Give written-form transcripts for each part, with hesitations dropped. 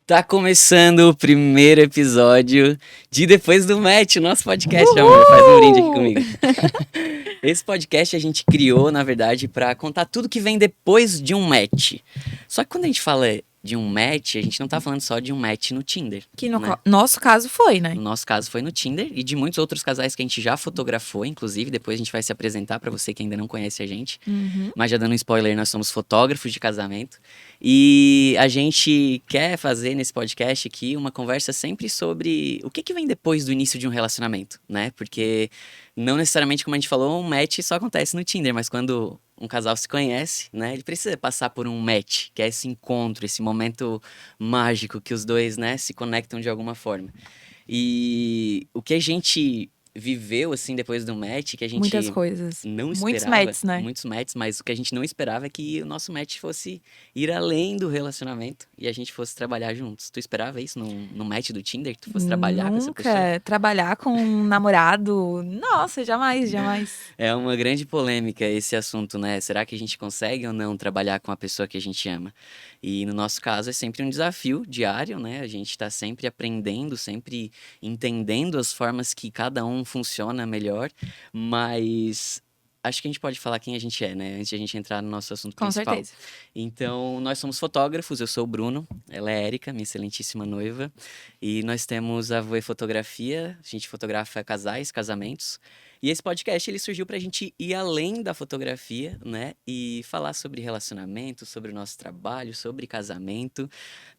Tá começando o primeiro episódio de Depois do Match, o nosso podcast, amor. Faz um brinde aqui comigo. Esse podcast a gente criou, na verdade, pra contar tudo que vem depois de um match. Só que quando a gente fala de um match, a gente não tá falando só de um match no Tinder. Que no né? nosso caso foi, né? No nosso caso foi no Tinder e de muitos outros casais que a gente já fotografou, inclusive. Depois a gente vai se apresentar pra você que ainda não conhece a gente. Mas já dando um spoiler, nós somos fotógrafos de casamento. E a gente quer fazer nesse podcast aqui uma conversa sempre sobre o que vem depois do início de um relacionamento, né? Porque não necessariamente, como a gente falou, um match só acontece no Tinder, mas quando um casal se conhece, né? Ele precisa passar por um match, que é esse encontro, esse momento mágico que os dois, né, se conectam de alguma forma. E o que a gente viveu, assim, depois do match, que a gente Muitas coisas. não Muitos esperava, matches, né? muitos matches, mas o que a gente não esperava é que o nosso match fosse ir além do relacionamento e a gente fosse trabalhar juntos. Tu esperava isso no match do Tinder, que tu fosse trabalhar com essa pessoa? Nunca trabalhar com um namorado. Nossa, jamais, jamais. É uma grande polêmica esse assunto, né? Será que a gente consegue ou não trabalhar com a pessoa que a gente ama? E no nosso caso é sempre um desafio diário, né? A gente está sempre aprendendo, sempre entendendo as formas que cada um funciona melhor, mas acho que a gente pode falar quem a gente é, né? Antes de a gente entrar no nosso assunto Com principal. certeza. Então, nós somos fotógrafos, eu sou o Bruno, ela é a Érica, minha excelentíssima noiva, e nós temos a Voe Fotografia, a gente fotografa casais, casamentos, e esse podcast ele surgiu pra gente ir além da fotografia, né? E falar sobre relacionamento, sobre o nosso trabalho, sobre casamento,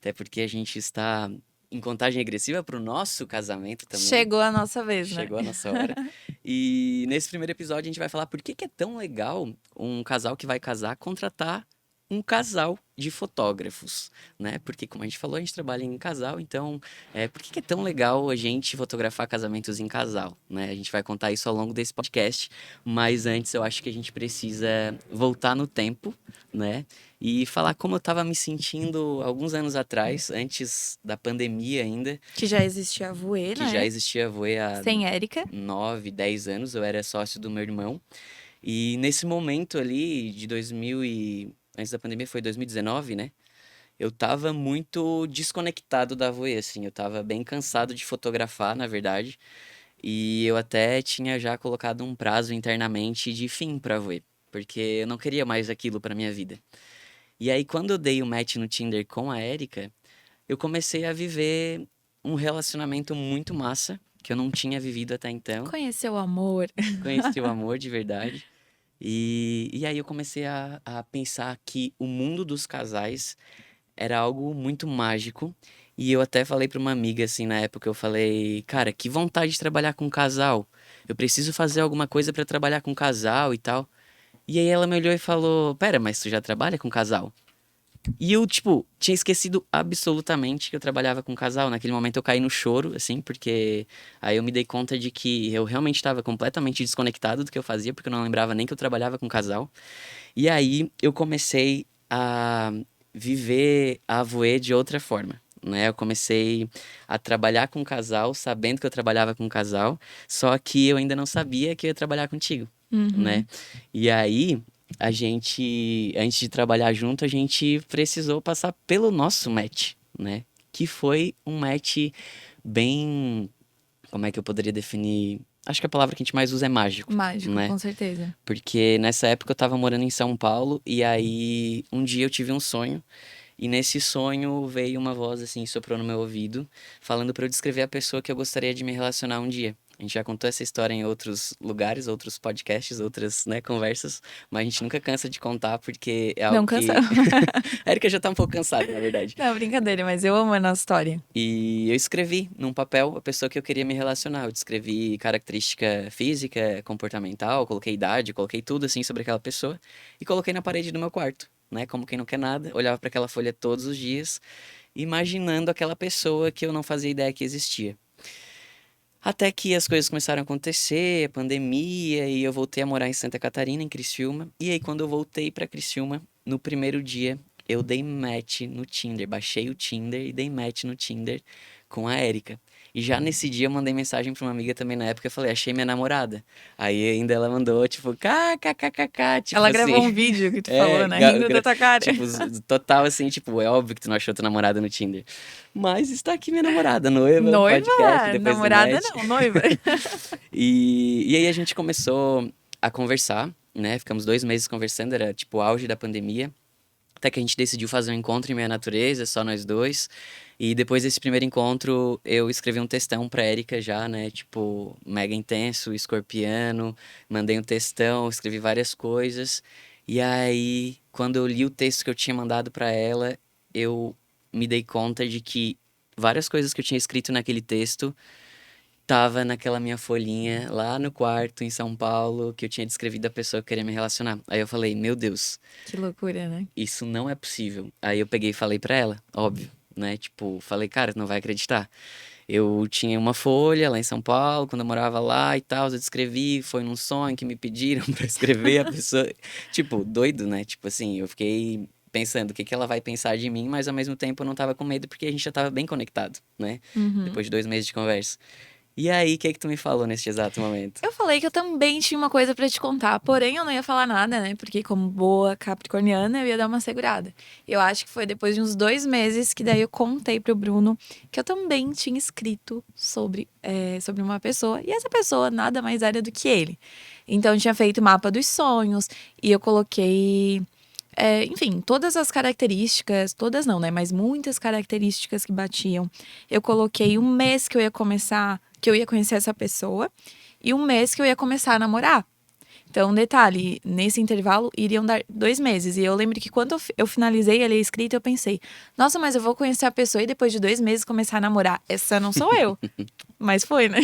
até porque a gente está em contagem regressiva pro nosso casamento também. Chegou a nossa vez, né? Chegou a nossa hora. E nesse primeiro episódio a gente vai falar por que é tão legal um casal que vai casar contratar um casal de fotógrafos, né? Porque, como a gente falou, a gente trabalha em casal, então, por que é tão legal a gente fotografar casamentos em casal, né? A gente vai contar isso ao longo desse podcast, mas antes eu acho que a gente precisa voltar no tempo, né? E falar como eu tava me sentindo alguns anos atrás, antes da pandemia ainda, Que já existia a Voe, que né? já existia a Voe há Sem Érica. 9, 10 anos, eu era sócio do meu irmão. E nesse momento ali de 2000 e antes da pandemia foi 2019, né? Eu tava muito desconectado da Voe, assim, eu tava bem cansado de fotografar, na verdade. E eu até tinha já colocado um prazo internamente de fim pra Voe, porque eu não queria mais aquilo pra minha vida. E aí quando eu dei o match no Tinder com a Érica, eu comecei a viver um relacionamento muito massa, que eu não tinha vivido até então. Conheceu o amor. Conheci o amor de verdade. E aí eu comecei a pensar que o mundo dos casais era algo muito mágico. E eu até falei para uma amiga, assim, na época, eu falei, cara, que vontade de trabalhar com um casal. Eu preciso fazer alguma coisa para trabalhar com um casal e tal. E aí ela me olhou e falou, pera, mas tu já trabalha com casal? E eu, tipo, tinha esquecido absolutamente que eu trabalhava com casal. Naquele momento eu caí no choro, assim, porque aí eu me dei conta de que eu realmente estava completamente desconectado do que eu fazia, porque eu não lembrava nem que eu trabalhava com casal. E aí eu comecei a viver a Voe de outra forma. Né, eu comecei a trabalhar com casal, sabendo que eu trabalhava com casal, só que eu ainda não sabia que eu ia trabalhar contigo, né? E aí, a gente, antes de trabalhar junto, a gente precisou passar pelo nosso match, né? Que foi um match bem, como é que eu poderia definir? Acho que a palavra que a gente mais usa é mágico, Mágico, né? com certeza. Porque nessa época eu tava morando em São Paulo e aí um dia eu tive um sonho e nesse sonho veio uma voz assim, soprou no meu ouvido, falando pra eu descrever a pessoa que eu gostaria de me relacionar um dia. A gente já contou essa história em outros lugares, outros podcasts, outras, né, conversas, mas a gente nunca cansa de contar porque é Não algo cansa. que a Erika já tá um pouco cansada, na verdade. Não, brincadeira, mas eu amo a nossa história. E eu escrevi num papel a pessoa que eu queria me relacionar. Eu descrevi característica física, comportamental, coloquei idade, coloquei tudo assim sobre aquela pessoa e coloquei na parede do meu quarto, né? Como quem não quer nada, olhava para aquela folha todos os dias, imaginando aquela pessoa que eu não fazia ideia que existia. Até que as coisas começaram a acontecer, a pandemia, e eu voltei a morar em Santa Catarina, em Criciúma. E aí, quando eu voltei pra Criciúma, no primeiro dia, eu dei match no Tinder. Baixei o Tinder e dei match no Tinder com a Érica. E já nesse dia eu mandei mensagem pra uma amiga também na época, eu falei, achei minha namorada. Aí ainda ela mandou, tipo, kkkk, tipo Ela assim. gravou um vídeo que tu falou, É, né? Rindo da tua cara. tipo, total assim, tipo, é óbvio que tu não achou tua namorada no Tinder. Mas está aqui minha namorada, noiva, podcast, Noiva? depois do Namorada match. não, noiva. E aí a gente começou a conversar, né? Ficamos 2 meses conversando, era tipo o auge da pandemia. Até que a gente decidiu fazer um encontro em meia natureza, só nós dois. E depois desse primeiro encontro, eu escrevi um textão pra Erika já, né? Tipo, mega intenso, escorpiano. Mandei um textão, escrevi várias coisas. E aí, quando eu li o texto que eu tinha mandado pra ela, eu me dei conta de que várias coisas que eu tinha escrito naquele texto tava naquela minha folhinha lá no quarto em São Paulo, que eu tinha descrevido a pessoa que queria me relacionar. Aí eu falei, meu Deus, Que loucura, né? isso não é possível. Aí eu peguei e falei pra ela, óbvio, né? Tipo, falei, cara, tu não vai acreditar. Eu tinha uma folha lá em São Paulo, quando eu morava lá e tal, eu descrevi, foi num sonho que me pediram pra escrever a pessoa. Tipo, doido, né? Tipo assim, eu fiquei pensando o que que ela vai pensar de mim, mas ao mesmo tempo eu não tava com medo porque a gente já tava bem conectado, né? Uhum. Depois de 2 meses de conversa. E aí, o que que tu me falou neste exato momento? Eu falei que eu também tinha uma coisa pra te contar, porém eu não ia falar nada, né? Porque como boa capricorniana, eu ia dar uma segurada. Eu acho que foi depois de uns 2 meses que daí eu contei pro Bruno que eu também tinha escrito sobre uma pessoa. E essa pessoa nada mais era do que ele. Então eu tinha feito o mapa dos sonhos e eu coloquei... enfim, todas as características, todas não, né? Mas muitas características que batiam. Eu coloquei um mês que eu ia começar, que eu ia conhecer essa pessoa, e um mês que eu ia começar a namorar. Então, detalhe, nesse intervalo iriam dar 2 meses. E eu lembro que quando eu finalizei ali a escrita, eu pensei, nossa, mas eu vou conhecer a pessoa e depois de 2 meses começar a namorar. Essa não sou eu. Mas foi, né?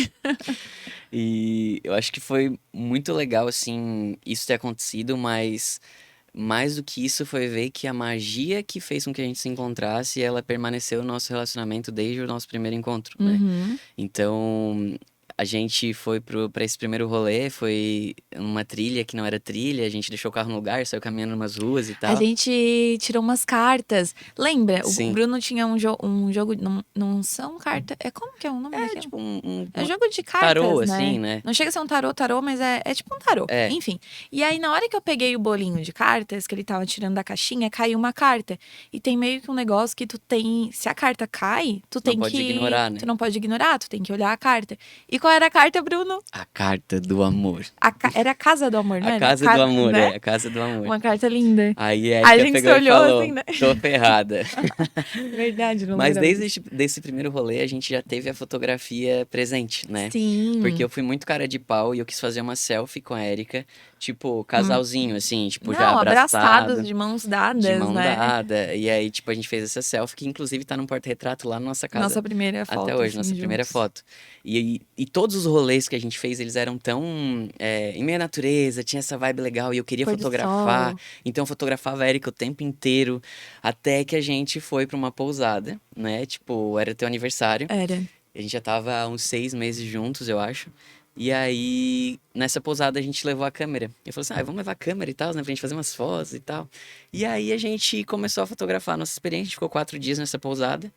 E eu acho que foi muito legal, assim, isso ter acontecido, mas mais do que isso foi ver que a magia que fez com que a gente se encontrasse, ela permaneceu no nosso relacionamento desde o nosso primeiro encontro, né? Uhum. Então, a gente foi pra esse primeiro rolê, foi uma trilha que não era trilha, a gente deixou o carro no lugar, saiu caminhando umas ruas e A tal. gente tirou umas cartas. Lembra? O Sim, Bruno tinha um jogo. Não, não são cartas. Como que é o nome é daquilo? tipo É jogo de tarô, cartas, né? assim, né? Não chega a ser um tarô, mas é tipo um tarô. É, Enfim. E aí, na hora que eu peguei o bolinho de cartas, que ele tava tirando da caixinha, caiu uma carta. E tem meio que um negócio que tu tem. Se a carta cai, tu não tem pode que. ignorar, Tu né? não pode ignorar, tu tem que olhar a carta. E qual era a carta, Bruno? A carta do amor. Era a Casa do Amor, não A era? casa do amor, Né? é, a casa do amor. Uma carta linda. Aí a A Erika gente se pegou e olhou assim, falou: né? tô ferrada. Verdade, não Mas lembrava desde disso. desse primeiro rolê, a gente já teve a fotografia presente, né? Porque Sim. eu fui muito cara de pau e eu quis fazer uma selfie com a Erika, tipo, Hum. casalzinho, assim, tipo, já Não, abraçados, abraçado, de mãos de dadas, mão né? dada. E aí, tipo, a gente fez essa selfie, que inclusive tá num porta-retrato lá na nossa casa Nossa primeira até foto, hoje, assim, nossa primeira juntos. foto. E todos os rolês que a gente fez, eles eram tão em meia natureza, tinha essa vibe legal e eu queria Pôr do fotografar. sol. Então eu fotografava a Erika o tempo inteiro, até que a gente foi pra uma pousada, né? Tipo, era teu aniversário. Era. A gente já tava há uns 6 meses juntos, eu acho. E aí, nessa pousada, a gente levou a câmera. Eu falei assim, vamos levar a câmera e tal, né? Pra gente fazer umas fotos e tal. E aí, a gente começou a fotografar a nossa experiência. A gente ficou 4 dias nessa pousada.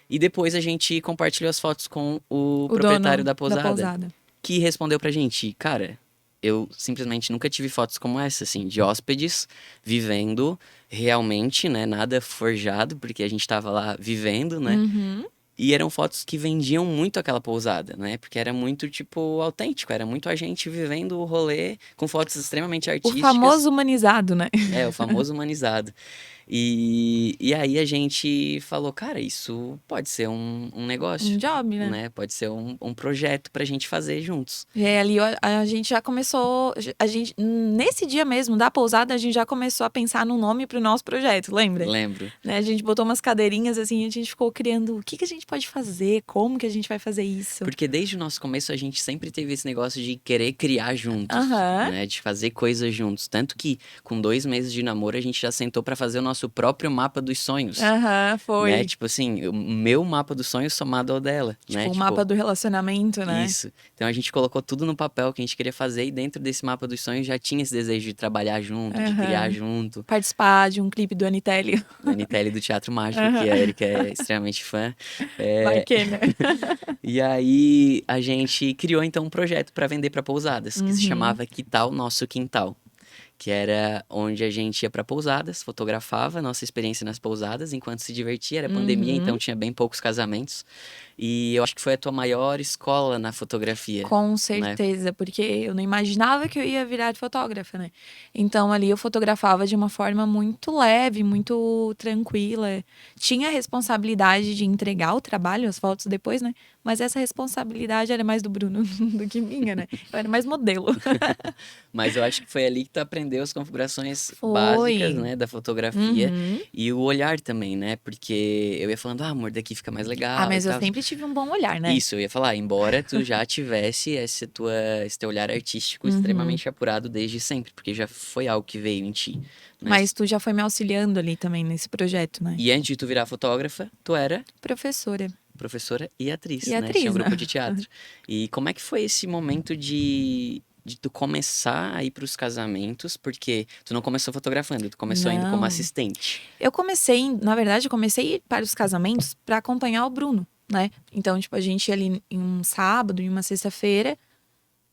E depois, a gente compartilhou as fotos com o O proprietário dono da da pousada. pousada. Que respondeu pra gente, cara, eu simplesmente nunca tive fotos como essa, assim, de hóspedes vivendo realmente, né? Nada forjado, porque a gente tava lá vivendo, né? Uhum. E eram fotos que vendiam muito aquela pousada, né? Porque era muito, tipo, autêntico. Era muito a gente vivendo o rolê com fotos extremamente O artísticas. famoso humanizado, né? É, o famoso humanizado. E aí a gente falou, cara, isso pode ser um Um negócio, job, né? né? Pode ser um projeto pra gente fazer juntos. E aí, ali a gente já começou. A gente, nesse dia mesmo da pousada, a gente já começou a pensar num nome pro nosso projeto, lembra? Lembro. Né? A gente botou umas cadeirinhas assim, e a gente ficou criando o que que a gente pode fazer, como que a gente vai fazer isso. Porque desde o nosso começo a gente sempre teve esse negócio de querer criar juntos, Aham. né? De fazer coisas juntos. Tanto que com 2 meses de namoro a gente já sentou pra fazer o nosso próprio mapa dos sonhos. Aham, foi. Né? Tipo assim, o meu mapa dos sonhos somado ao dela, Tipo, né? o mapa do relacionamento, né? Isso. Então a gente colocou tudo no papel que a gente queria fazer e dentro desse mapa dos sonhos já tinha esse desejo de trabalhar junto, de criar Aham. junto. Participar de um clipe do Anitelli. Da Anitta do Teatro Mágico, que Aham. a Erika é extremamente fã. Vai É, que, né? e aí a gente criou então um projeto para vender para pousadas, que se Uhum. chamava Que Tal Nosso Quintal? Que era onde a gente ia para pousadas, fotografava a nossa experiência nas pousadas enquanto se divertia. Era pandemia, então Uhum. tinha bem poucos casamentos. E eu acho que foi a tua maior escola na fotografia, Com né? certeza, porque eu não imaginava que eu ia virar fotógrafa, né? Então ali eu fotografava de uma forma muito leve, muito tranquila. Tinha a responsabilidade de entregar o trabalho, as fotos depois, né? Mas essa responsabilidade era mais do Bruno do que minha, né? Eu era mais modelo. Mas eu acho que foi ali que tu aprendeu as configurações básicas, Foi. né, da fotografia Uhum. e o olhar também, né? Porque eu ia falando, ah, amor, daqui fica mais Ah, legal e mas eu tal. sempre tive um bom olhar, né? Isso, eu ia falar, embora tu já tivesse esse teu olhar artístico Uhum. extremamente apurado desde sempre, porque já foi algo que veio em ti, né? Mas tu já foi me auxiliando ali também nesse projeto, né? E antes de tu virar fotógrafa, tu era Professora professora e atriz, e né? Tinha um atriz, né? grupo de teatro. E como é que foi esse momento de tu começar a ir para os casamentos? Porque tu não começou fotografando, tu começou indo como Não. assistente. Eu comecei, na verdade, eu comecei a ir para os casamentos para acompanhar o Bruno, né? Então, tipo, a gente ia ali em um sábado, em uma sexta-feira,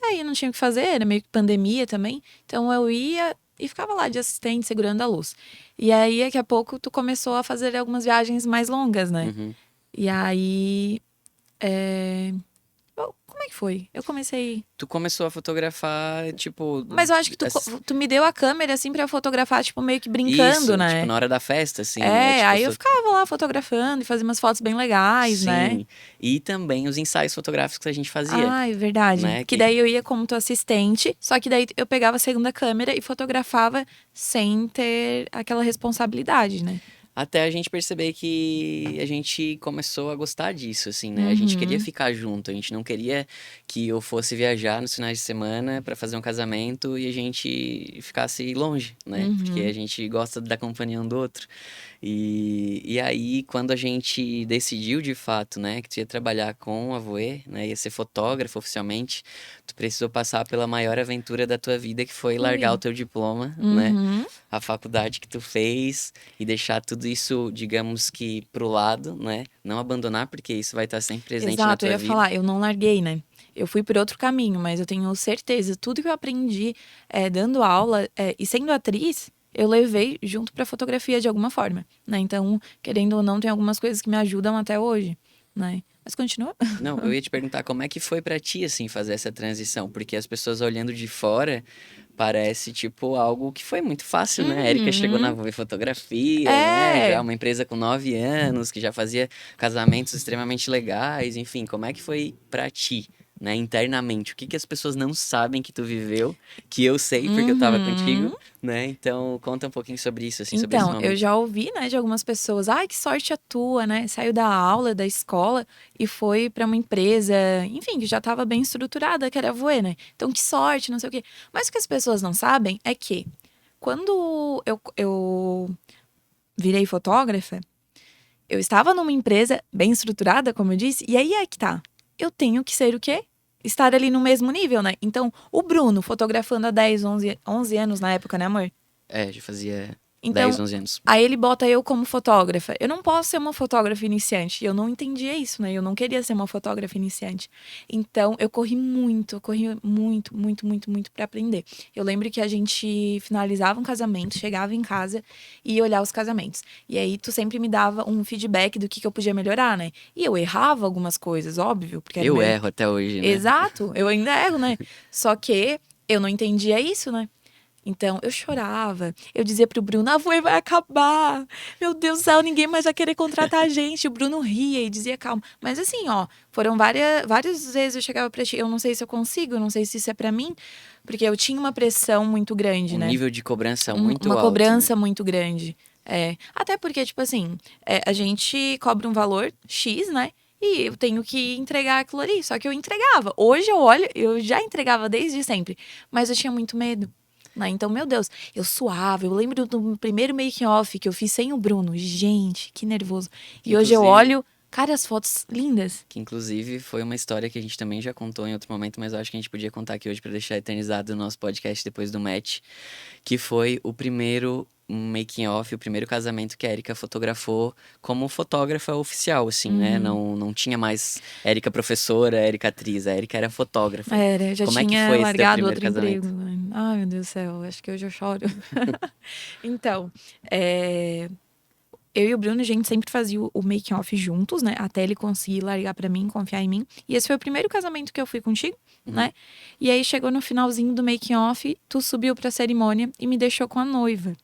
aí eu não tinha o que fazer, era meio que pandemia também. Então eu ia e ficava lá de assistente, segurando a luz. E aí, daqui a pouco, tu começou a fazer algumas viagens mais longas, né? Uhum. E aí. Como é que foi? Eu comecei. Tu começou a fotografar, tipo. Mas eu acho que tu me deu a câmera, assim, pra eu fotografar, tipo, meio que brincando, Isso, tipo, né? na hora da festa, assim, né? É, Tipo, aí eu ficava lá fotografando e fazia umas fotos bem legais, né? sim. E também os ensaios fotográficos que a gente fazia, Ai, verdade. né? Que daí eu ia como tua assistente, só que daí eu pegava a segunda câmera e fotografava sem ter aquela responsabilidade, né? Até a gente perceber que a gente começou a gostar disso, assim, né? A gente queria Uhum, ficar junto, a gente não queria que eu fosse viajar nos finais de semana para fazer um casamento e a gente ficasse longe, né? Porque a uhum. gente gosta da companhia um do outro. E aí, quando a gente decidiu de fato, né, que tu ia trabalhar com a Voe, né, ia ser fotógrafo oficialmente, tu precisou passar pela maior aventura da tua vida, que foi largar o Fui. teu diploma, né? Uhum. A faculdade que tu fez e deixar tudo isso, digamos que pro lado, né? Não abandonar, porque isso vai estar sempre presente na Exato, eu tua ia vida. falar, eu não larguei, né? Eu fui por outro caminho, mas eu tenho certeza, tudo que eu aprendi dando aula e sendo atriz, eu levei junto pra fotografia de alguma forma, né? Então, querendo ou não, tem algumas coisas que me ajudam até hoje, né? Mas continua. Não, eu ia te perguntar como é que foi pra ti, assim, fazer essa transição, porque as pessoas olhando de fora parece, tipo, algo que foi muito fácil, né? A Erika chegou na Uhum. Voe Fotografia, né? Já É, uma empresa com 9 anos, que já fazia casamentos extremamente legais, enfim, como é que foi pra ti, né? Internamente, o que que as pessoas não sabem que tu viveu, que eu sei porque eu tava contigo, uhum. né? Então, conta um pouquinho sobre isso, assim, sobre esse Então, eu momento. já ouvi, né, de algumas pessoas, ai, que sorte a tua, né? Saiu da aula, da escola e foi para uma empresa, enfim, que já estava bem estruturada, que era a Voe, né? Então, que sorte, não sei o quê. Mas o que as pessoas não sabem é que quando eu virei fotógrafa, eu estava numa empresa bem estruturada, como eu disse, e aí é que tá. Eu tenho que ser o quê? Estar ali no mesmo nível, né? Então, o Bruno, fotografando há 10, 11 anos na época, né, amor? É, já fazia 10, Então, 11 anos. aí ele bota eu como fotógrafa. Eu não posso ser uma fotógrafa iniciante. E eu não entendia isso, né? Eu não queria ser uma fotógrafa iniciante. Então, eu corri muito, muito, muito, muito pra aprender. Eu lembro que a gente finalizava um casamento, chegava em casa e ia olhar os casamentos. E aí, tu sempre me dava um feedback do que eu podia melhorar, né? E eu errava algumas coisas, óbvio, porque era o Eu meu. erro até hoje, né? Exato, eu ainda erro, né? Só que eu não entendia isso, né? Então, eu chorava. Eu dizia pro Bruno, a Voe vai acabar. Meu Deus do céu, ninguém mais vai querer contratar a gente. O Bruno ria e dizia, calma. Mas assim, ó, foram várias vezes eu chegava pra ti, eu não sei se eu consigo, eu não sei se isso é pra mim. Porque eu tinha uma pressão muito grande, Um né? nível de cobrança muito Uma alto, né? cobrança muito grande. É, até porque, tipo assim, a gente cobra um valor X, né? E eu tenho que entregar aquilo ali. Só que eu entregava. Hoje eu olho, eu já entregava desde sempre. Mas eu tinha muito medo. né? Então, meu Deus, eu suava. Eu lembro do primeiro making-off que eu fiz sem o Bruno. Gente, que nervoso. E hoje eu Inclusive, olho, cara, as fotos lindas. que inclusive foi uma história que a gente também já contou em outro momento, mas eu acho que a gente podia contar aqui hoje pra deixar eternizado no nosso podcast depois do match, que foi o primeiro making off, o primeiro casamento que a Erika fotografou como fotógrafa oficial, assim, né? Uhum. Não tinha mais Erika professora, Erika atriz, a Erika era fotógrafa. Era, já Como é que tinha foi esse teu largado primeiro outro emprego. casamento? Ai, meu Deus do céu, acho que hoje eu choro. Então, é, eu e o Bruno, a gente sempre fazia o making off juntos, né? Até ele conseguir largar pra mim, confiar em mim. E esse foi o primeiro casamento que eu fui contigo, Uhum. né? E aí chegou no finalzinho do making off, tu subiu pra cerimônia e me deixou com a noiva.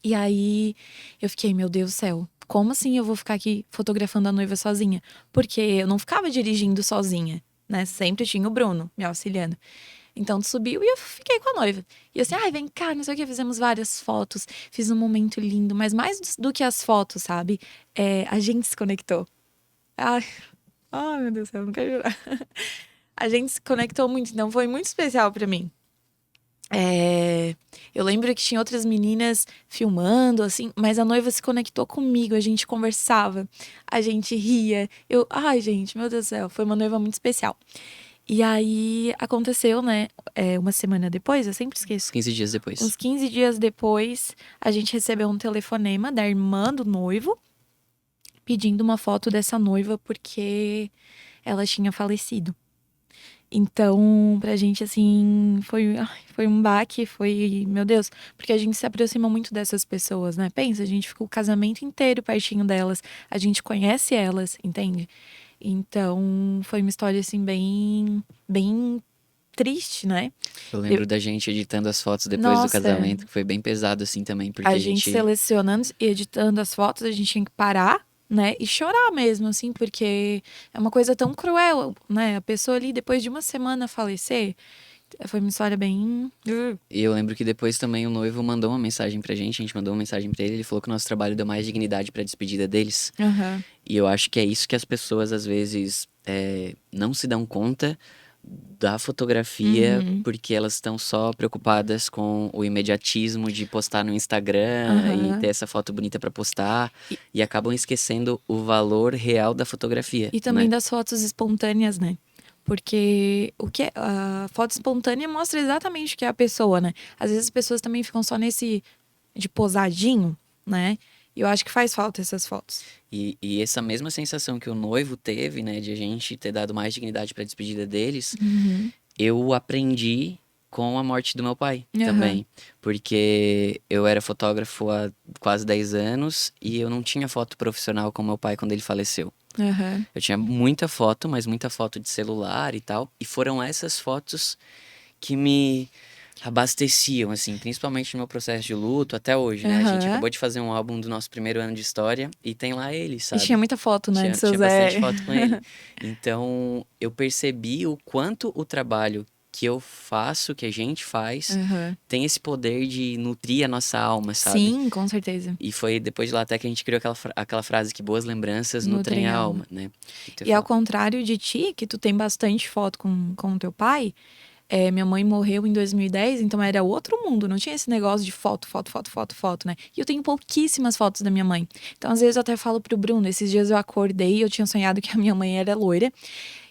E aí eu fiquei, meu Deus do céu, como assim eu vou ficar aqui fotografando a noiva sozinha? Porque eu não ficava dirigindo sozinha, né? Sempre tinha o Bruno me auxiliando. Então tu subiu e eu fiquei com a noiva. E eu assim, ai, vem cá, não sei o que, fizemos várias fotos, fiz um momento lindo, mas mais do que as fotos, sabe? A gente se conectou. Ai, ai, meu Deus do céu, não quero chorar. A gente se conectou muito, então foi muito especial pra mim. Eu lembro que tinha outras meninas filmando, assim, mas a noiva se conectou comigo, a gente conversava, a gente ria. Ai, gente, meu Deus do céu, foi uma noiva muito especial. E aí aconteceu, né, uma semana depois, eu sempre esqueço. 15 dias depois. Uns 15 dias depois, a gente recebeu um telefonema da irmã do noivo pedindo uma foto dessa noiva porque ela tinha falecido. Então, pra gente, assim, foi um baque, meu Deus, porque a gente se aproxima muito dessas pessoas, né? Pensa, a gente ficou o casamento inteiro pertinho delas, a gente conhece elas, entende? Então, foi uma história, assim, bem triste, né? Eu Eu- lembro da gente editando as fotos depois do Nossa, casamento, que foi bem pesado assim também, porque a a gente gente. selecionando e editando as fotos, a gente tinha que parar, né? E chorar mesmo, assim, porque é uma coisa tão cruel, né? A pessoa ali, depois de uma semana falecer, foi uma história bem. E eu lembro que depois também o noivo mandou uma mensagem pra gente, a gente mandou uma mensagem pra ele, ele falou que o nosso trabalho deu mais dignidade pra despedida deles. Aham. E eu acho que é isso que as pessoas às vezes não se dão conta da fotografia, Uhum. porque elas estão só preocupadas com o imediatismo de postar no Instagram e ter Aham. essa foto bonita pra postar, E, e acabam esquecendo o valor real da fotografia, e também né? das fotos espontâneas, né? Porque a foto espontânea mostra exatamente o que é a pessoa, né? Às vezes as pessoas também ficam só nesse de posadinho, né? E eu acho que faz falta essas fotos. E essa mesma sensação que o noivo teve, né, de a gente ter dado mais dignidade pra despedida deles, Uhum. eu aprendi com a morte do meu pai Aham. também. Porque eu era fotógrafo há quase 10 anos e eu não tinha foto profissional com meu pai quando ele faleceu. Aham. Eu tinha muita foto, mas muita foto de celular e tal. E foram essas fotos que me abasteciam, assim, principalmente no meu processo de luto até hoje, né? A gente Aham. acabou de fazer um álbum do nosso primeiro ano de história e tem lá ele, E tinha sabe? muita foto, né, de seu Tinha bastante Zé. foto com ele. Então, eu percebi o quanto o trabalho que eu faço, que a gente faz, Aham. tem esse poder de nutrir a nossa alma, sabe? Sim, com certeza. E foi depois de lá até que a gente criou aquela frase que boas lembranças nutrem Nutrem a a alma. alma, né? O que tu ia E ao falar? contrário de ti, que tu tem bastante foto com o teu pai, minha mãe morreu em 2010, então era outro mundo, não tinha esse negócio de foto, foto, foto, foto, foto, né? E eu tenho pouquíssimas fotos da minha mãe. Então, às vezes, eu até falo pro Bruno, esses dias eu acordei e eu tinha sonhado que a minha mãe era loira.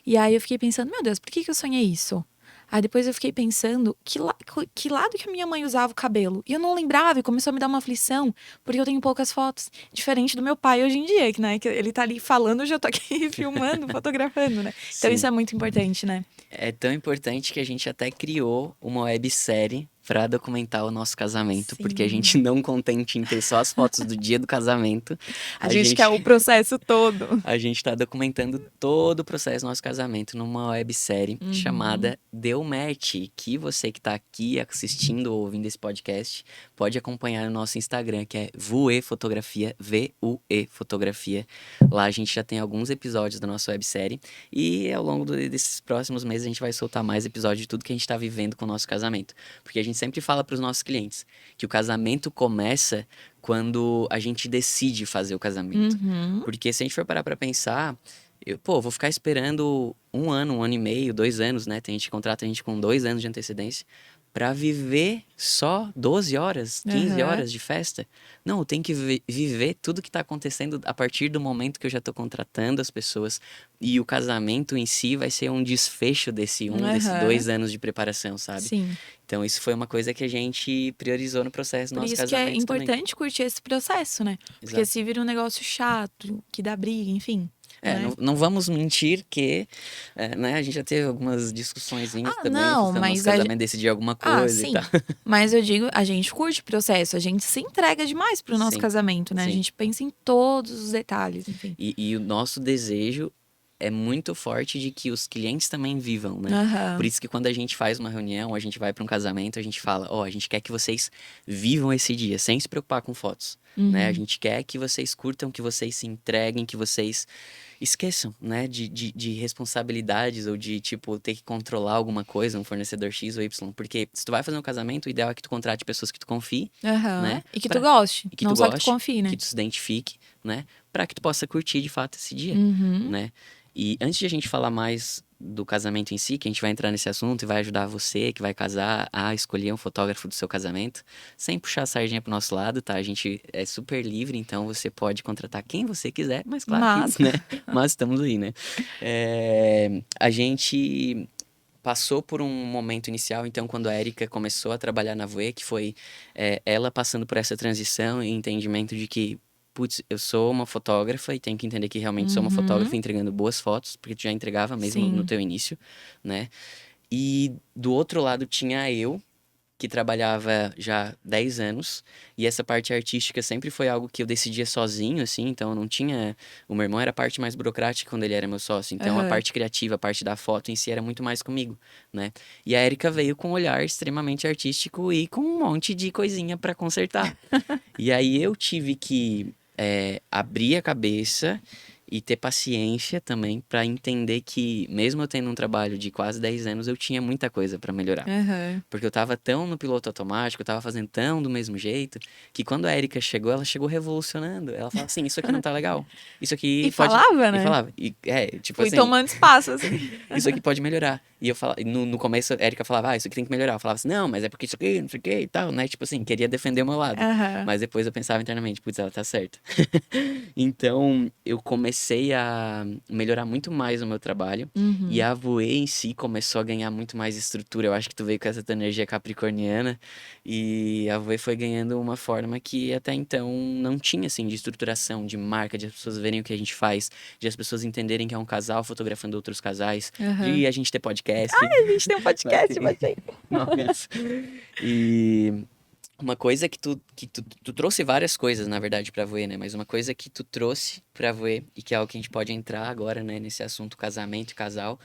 E aí eu fiquei pensando, meu Deus, por que eu sonhei isso? Aí depois eu fiquei pensando que lado que a minha mãe usava o cabelo. E eu não lembrava e começou a me dar uma aflição, porque eu tenho poucas fotos. Diferente do meu pai hoje em dia, que, né, que ele tá ali falando, eu já tô aqui filmando, fotografando, né? Então isso Sim. é muito importante, né? É tão importante que a gente até criou uma websérie pra documentar o nosso casamento, porque a gente Sim. não contente em ter só as fotos do dia do casamento, A a gente quer gente o processo todo. a gente está documentando todo o processo do nosso casamento numa websérie Uhum. chamada Deu Match, que você que está aqui assistindo ou ouvindo esse podcast pode acompanhar no nosso Instagram, que é Vue Fotografia, VUE Fotografia. Lá a gente já tem alguns episódios da nossa websérie e ao longo desses próximos meses a gente vai soltar mais episódios de tudo que a gente está vivendo com o nosso casamento. Porque a gente sempre fala para os nossos clientes que o casamento começa quando a gente decide fazer o casamento. Uhum. Porque se a gente for parar pra pensar, vou ficar esperando um ano e meio, 2 anos, né? Tem gente que contrata a gente com 2 anos de antecedência pra viver só 12 horas, 15 Aham. horas de festa. Não, eu tenho que viver tudo que tá acontecendo a partir do momento que eu já tô contratando as pessoas. E o casamento em si vai ser um desfecho desses Aham. 2 anos de preparação, sabe? Sim. Então, isso foi uma coisa que a gente priorizou no processo do Por nosso isso que é casamento também. importante curtir esse processo, né? Porque Exato. se vira um negócio chato, que dá briga, enfim, Não, né? não vamos mentir que, né, a gente já teve algumas discussõezinhas Ah, também, não, no nosso mas casamento, decidir alguma ah, coisa e tal. sim. Mas eu digo, a gente curte o processo, a gente se entrega demais pro nosso Sim, casamento, né? A sim. gente pensa em todos os detalhes, enfim. E o nosso desejo é muito forte de que os clientes também vivam, né? Por Aham. isso que quando a gente faz uma reunião, a gente vai para um casamento, a gente fala, ó, a gente quer que vocês vivam esse dia, sem se preocupar com fotos, né? A Uhum. gente quer que vocês curtam, que vocês se entreguem, que vocês esqueçam, né? De responsabilidades ou de, tipo, ter que controlar alguma coisa, um fornecedor X ou Y. Porque se tu vai fazer um casamento, o ideal é que tu contrate pessoas que tu confie, Aham. né? E que tu Pra, goste, e que não tu só que tu goste, confie, que né? tu se identifique, né? Para que tu possa curtir de fato esse dia, Uhum. né? E antes de a gente falar mais do casamento em si, que a gente vai entrar nesse assunto e vai ajudar você que vai casar a escolher um fotógrafo do seu casamento, sem puxar a sardinha pro nosso lado, tá? A gente é super livre, então você pode contratar quem você quiser, mas claro que, Mas, né? Mas estamos aí, né? A gente passou por um momento inicial, então, quando a Erika começou a trabalhar na Voe, que foi ela passando por essa transição e entendimento de que, putz, eu sou uma fotógrafa e tenho que entender que realmente sou uma fotógrafa uhum. entregando boas fotos, porque tu já entregava mesmo no Sim. teu início, né? E do outro lado tinha eu, que trabalhava já 10 anos, e essa parte artística sempre foi algo que eu decidia sozinho, assim, então eu não tinha. O meu irmão era a parte mais burocrática quando ele era meu sócio, então a Aham. parte criativa, a parte da foto em si era muito mais comigo, né? E a Erika veio com um olhar extremamente artístico e com um monte de coisinha pra consertar. E aí eu tive que abrir a cabeça e ter paciência também pra entender que, mesmo eu tendo um trabalho de quase 10 anos, eu tinha muita coisa pra melhorar. Aham. Porque eu tava tão no piloto automático, eu tava fazendo tão do mesmo jeito, que quando a Erika chegou, ela chegou revolucionando. Ela falava assim, isso aqui não tá legal. Isso E aqui pode. falava, E né? falava. Tipo Fui assim, tomando espaço, assim. isso aqui pode melhorar. E eu falava, no começo, a Erika falava, isso aqui tem que melhorar. Eu falava assim, não, mas é porque isso aqui, não sei o que e tal, né? Tipo assim, queria defender o meu lado. Aham. Mas depois eu pensava internamente, putz, ela tá certa. Então, eu comecei a melhorar muito mais o meu trabalho. E Uhum. a Voe em si começou a ganhar muito mais estrutura. Eu acho que tu veio com essa tua energia capricorniana. E a Voe foi ganhando uma forma que até então não tinha, assim, de estruturação, de marca, de as pessoas verem o que a gente faz, de as pessoas entenderem que é um casal fotografando outros casais, Aham. de a gente ter podcast. A gente tem um Vai podcast, ter. mas aí. Nossa. E uma coisa que tu trouxe várias coisas, na verdade, pra Voe, né? Mas uma coisa que tu trouxe pra Voe, e que é algo que a gente pode entrar agora, né, nesse assunto casamento e casal,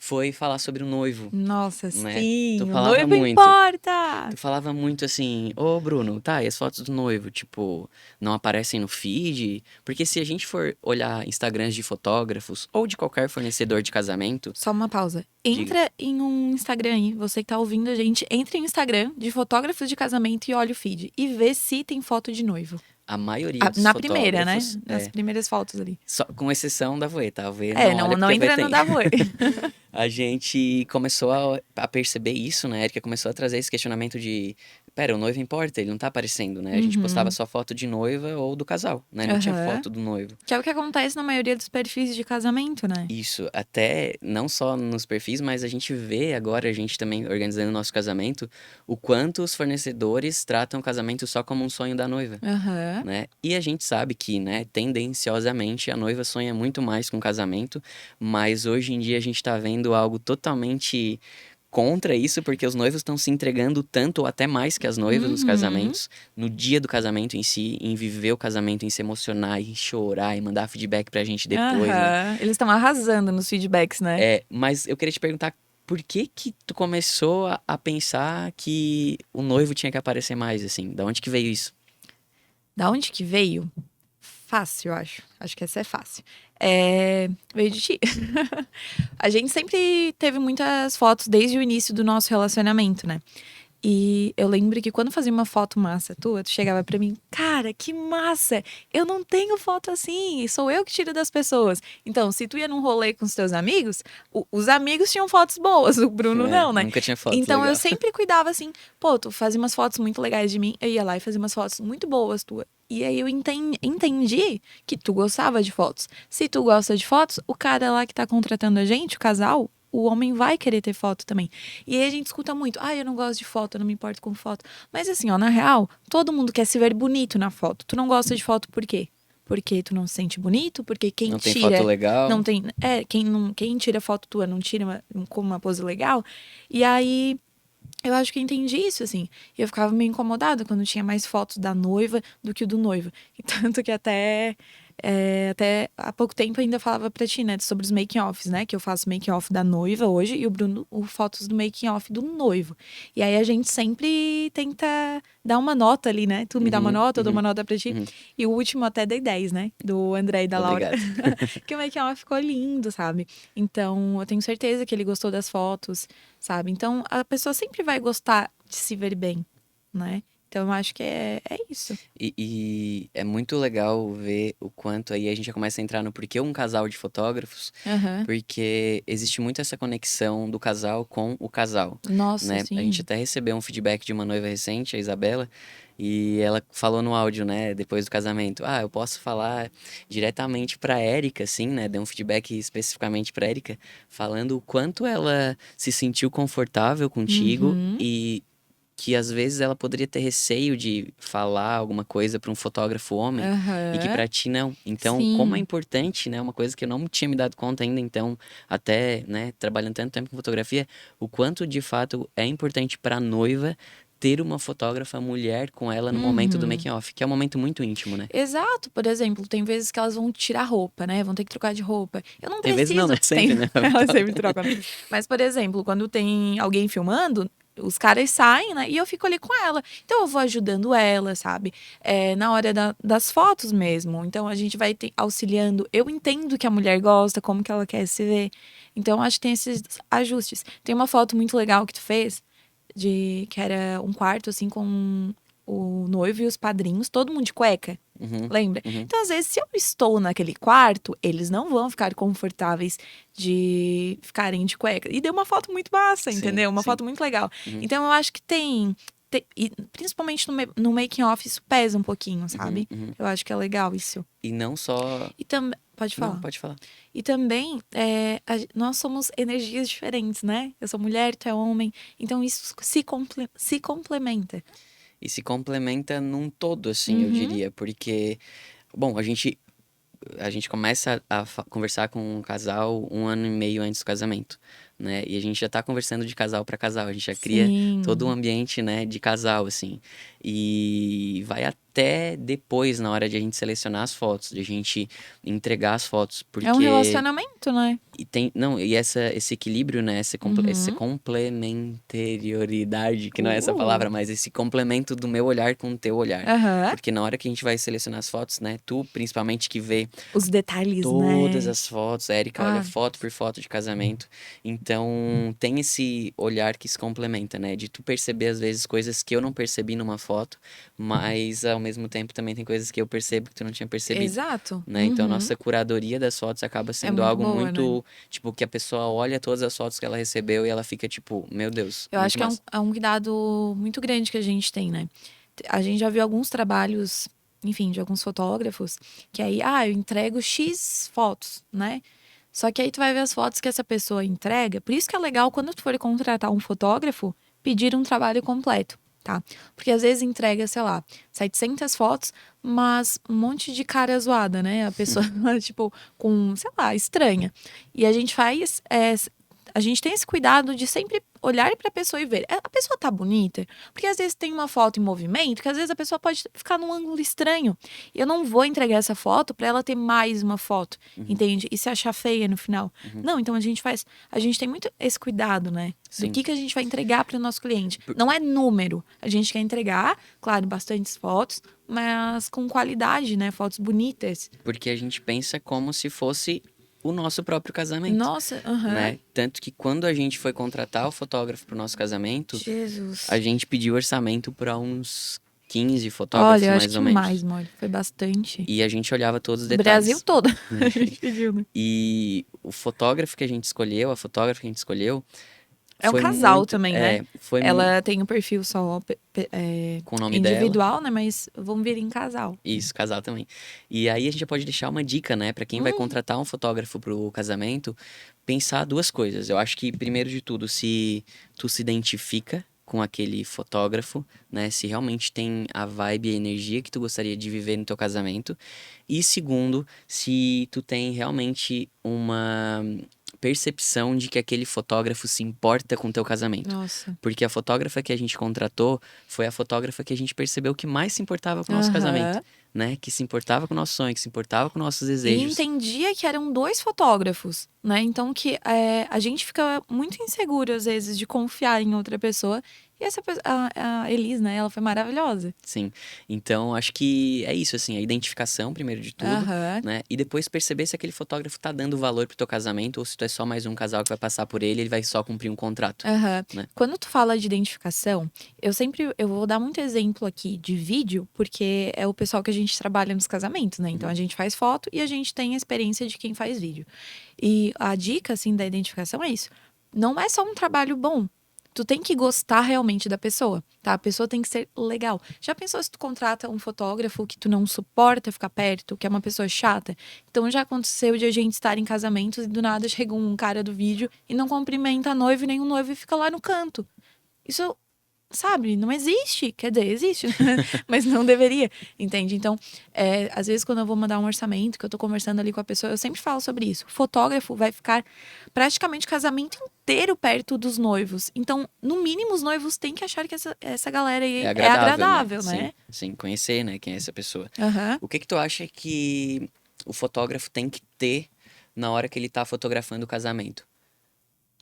foi falar sobre o noivo, Nossa, né? Tu sim, o falava noivo muito. importa! Tu falava muito assim, ô Bruno, tá, e as fotos do noivo, tipo, não aparecem no feed? Porque se a gente for olhar Instagrams de fotógrafos ou de qualquer fornecedor de casamento, Só uma pausa. diga, Entra em um Instagram aí, você que tá ouvindo a gente, entra em um Instagram de fotógrafos de casamento e olha o feed. E vê se tem foto de noivo. a maioria dos Na primeira, né? fotógrafos, Nas primeiras fotos ali. só, com exceção da Voe, tá? A Voe É, não não, olha não porque a Voe entra no tem. da Voe. A gente começou a perceber isso, né? A Erika começou a trazer esse questionamento de, pera, o noivo importa, ele não tá aparecendo, né? A gente postava Uhum. só foto de noiva ou do casal, né? Não tinha Aham. foto do noivo. Que é o que acontece na maioria dos perfis de casamento, né? Isso, até não só nos perfis, mas a gente vê agora, a gente também organizando o nosso casamento, o quanto os fornecedores tratam o casamento só como um sonho da noiva, Aham. né? E a gente sabe que, né, tendenciosamente a noiva sonha muito mais com o casamento, mas hoje em dia a gente tá vendo algo totalmente contra isso, porque os noivos estão se entregando tanto ou até mais que as noivas nos Uhum. casamentos, no dia do casamento em si, em viver o casamento, em se emocionar, em chorar, e mandar feedback pra gente depois, né? Aham. Eles estão arrasando nos feedbacks, né? Mas eu queria te perguntar, por que que tu começou a pensar que o noivo tinha que aparecer mais, assim? Da onde que veio isso? Da onde que veio? Fácil, eu acho. Acho que essa é fácil. Veio de ti. A gente sempre teve muitas fotos desde o início do nosso relacionamento, né? E eu lembro que quando fazia uma foto massa tua, tu chegava pra mim, cara, que massa! Eu não tenho foto assim, sou eu que tiro das pessoas. Então, se tu ia num rolê com os teus amigos, os amigos tinham fotos boas, o Bruno É, não, né? nunca tinha foto Então eu legal. sempre cuidava assim, pô, tu fazia umas fotos muito legais de mim, eu ia lá e fazia umas fotos muito boas tuas. E aí eu entendi que tu gostava de fotos. Se tu gosta de fotos, o cara lá que tá contratando a gente, o casal, o homem vai querer ter foto também. E aí a gente escuta muito, eu não gosto de foto, eu não me importo com foto. Mas assim, ó, na real, todo mundo quer se ver bonito na foto. Tu não gosta de foto por quê? Porque tu não se sente bonito, porque quem Não tem foto tira não legal. tem, quem tira foto tua não tira com uma pose legal. E aí eu acho que eu entendi isso, assim. E eu ficava meio incomodada quando tinha mais fotos da noiva do que o do noivo. E tanto que até há pouco tempo eu ainda falava pra ti, né, sobre os making-offs, né? Que eu faço making-off da noiva hoje e o Bruno, fotos do making-off do noivo. E aí a gente sempre tenta dar uma nota ali, né? Tu me dá uma Uhum, nota, eu dou uhum, uma nota pra ti. uhum. E o último até dei 10, né? Do André e da Laura. Obrigado. Que o making-off ficou lindo, sabe? Então eu tenho certeza que ele gostou das fotos, sabe? Então a pessoa sempre vai gostar de se ver bem, né? Então eu acho que é isso. E é muito legal ver o quanto aí a gente já começa a entrar no porquê um casal de fotógrafos, Aham. porque existe muito essa conexão do casal com o casal, Nossa, né? A gente sim. até recebeu um feedback de uma noiva recente, a Isabela, e ela falou no áudio, né, depois do casamento, eu posso falar diretamente pra Érica, assim, né? Deu um feedback especificamente pra Érica, falando o quanto ela se sentiu confortável contigo Uhum. e que às vezes ela poderia ter receio de falar alguma coisa para um fotógrafo homem e que Aham. para ti não. Então, como é Sim. importante, né, uma coisa que eu não tinha me dado conta ainda, então, até, né, trabalhando tanto tempo com fotografia, o quanto de fato é importante para a noiva ter uma fotógrafa mulher com ela no momento do Uhum. making off, que é um momento muito íntimo, né? Exato, por exemplo, tem vezes que elas vão tirar roupa, né? Vão ter que trocar de roupa. Eu não Tem vezes não, né? preciso. Tem, Sempre, né? elas sempre trocam. Né? Mas, por exemplo, quando tem alguém filmando, os caras saem, né? E eu fico ali com ela. Então eu vou ajudando ela, sabe? Na hora das fotos mesmo. Então a gente vai auxiliando. Eu entendo que a mulher gosta, como que ela quer se ver. Então acho que tem esses ajustes. Tem uma foto muito legal que tu fez, que era um quarto, assim, com o noivo e os padrinhos, todo mundo de cueca. Uhum, Lembra? uhum. Então, às vezes, se eu estou naquele quarto, eles não vão ficar confortáveis de ficarem de cueca. E deu uma foto muito massa, Sim, entendeu? Uma sim. foto muito legal. Uhum, Então, eu acho que e principalmente no making off, isso pesa um pouquinho, uhum, sabe? uhum. Eu acho que é legal isso. E não só. E também. Pode Não, falar. pode falar. E também, nós somos energias diferentes, né? Eu sou mulher, tu é homem. Então, isso se complementa. E se complementa num todo, assim, eu Uhum. diria, porque, bom, a gente começa a conversar com um casal 1 ano e meio antes do casamento, né? E a gente já tá conversando de casal para casal, a gente já cria todo um Sim. ambiente, né, de casal, assim. E vai até depois, na hora de a gente selecionar as fotos, de a gente entregar as fotos, É um porque relacionamento, né? e tem, não, e esse equilíbrio, né, essa Uhum. complementarioridade, que não é essa Uh. palavra, mas esse complemento do meu olhar com o teu olhar. Aham. Porque na hora que a gente vai selecionar as fotos, né, tu principalmente que vê Os detalhes, todas né? as fotos, a Erika olha Ah, foto por foto de casamento. Então, tem esse olhar que se complementa, né, de tu perceber às vezes coisas que eu não percebi numa foto, mas ao mesmo tempo também tem coisas que eu percebo que tu não tinha percebido, exato. né? Então, a Uhum. nossa curadoria das fotos acaba É sendo muito algo boa, né? muito, tipo, que a pessoa olha todas as fotos que ela recebeu e ela fica tipo, meu Deus, Eu acho muito que massa. é um cuidado muito grande que a gente tem, né? A gente já viu alguns trabalhos, enfim, de alguns fotógrafos, que aí, eu entrego X fotos, né? Só que aí tu vai ver as fotos que essa pessoa entrega. Por isso que é legal, quando tu for contratar um fotógrafo, pedir um trabalho completo, tá? Porque às vezes entrega, sei lá, 700 fotos, mas um monte de cara zoada, né? A pessoa, tipo, com, sei lá, estranha. E a gente faz. A gente tem esse cuidado de sempre olhar para a pessoa e ver. A pessoa tá bonita? Porque às vezes tem uma foto em movimento, que às vezes a pessoa pode ficar num ângulo estranho. E eu não vou entregar essa foto para ela ter mais uma foto, Uhum, entende? E se achar feia no final. uhum, Não, então a gente tem muito esse cuidado, né? Do sim. que a gente vai entregar para o nosso cliente. Por- Não é número. A gente quer entregar, claro, bastantes fotos, mas com qualidade, né? Fotos bonitas. Porque a gente pensa como se fosse o nosso próprio casamento, Nossa, aham. né? Tanto que quando a gente foi contratar o fotógrafo pro nosso casamento, Jesus. a gente pediu orçamento para uns 15 Olha, fotógrafos, eu acho mais que ou mais, menos. Molly. Foi bastante. E a gente olhava todos os O Brasil detalhes. todo a gente pediu, né? E o fotógrafo que a gente escolheu, a fotógrafa que a gente escolheu, É um foi casal muito, também, né? foi Ela tem um perfil só com o nome dela. individual, né? Mas vão vir em casal. Isso, casal também. E aí a gente já pode deixar uma dica, né, pra quem vai contratar um fotógrafo pro casamento, pensar duas coisas. Eu acho que primeiro de tudo, se tu se identifica com aquele fotógrafo, né, se realmente tem a vibe e a energia que tu gostaria de viver no teu casamento. E segundo, se tu tem realmente uma percepção de que aquele fotógrafo se importa com o teu casamento. Nossa. Porque a fotógrafa que a gente contratou foi a fotógrafa que a gente percebeu que mais se importava com o nosso casamento, Aham. né? Que se importava com o nosso sonho, que se importava com nossos E desejos. entendia que eram dois fotógrafos, né? Então que a gente fica muito inseguro, às vezes, de confiar em outra pessoa. E essa a Elis, né? Ela foi maravilhosa. Sim. Então, acho que é isso, assim, a identificação, primeiro de tudo, Aham. né? E depois perceber se aquele fotógrafo tá dando valor pro teu casamento ou se tu é só mais um casal que vai passar por ele, ele vai só cumprir um contrato. Aham. Né? Quando tu fala de identificação, eu vou dar muito exemplo aqui de vídeo, porque é o pessoal que a gente trabalha nos casamentos, né? Então a gente faz foto e a gente tem a experiência de quem faz vídeo. E a dica, assim, da identificação é isso. Não é só um trabalho bom. Tu tem que gostar realmente da pessoa, tá? A pessoa tem que ser legal. Já pensou se tu contrata um fotógrafo que tu não suporta ficar perto, que é uma pessoa chata? Então já aconteceu de a gente estar em casamentos e do nada chega um cara do vídeo e não cumprimenta a noiva e nem o noivo e fica lá no canto. Isso, sabe, não existe. Quer dizer, existe, mas não deveria, entende? Então, às vezes quando eu vou mandar um orçamento, que eu tô conversando ali com a pessoa, eu sempre falo sobre isso. O fotógrafo vai ficar praticamente o casamento inteiro perto dos noivos. Então, no mínimo, os noivos têm que achar que essa galera aí É é agradável, agradável, né? Sim, conhecer, né, quem é essa pessoa. Aham. O que que tu acha que o fotógrafo tem que ter na hora que ele tá fotografando o casamento?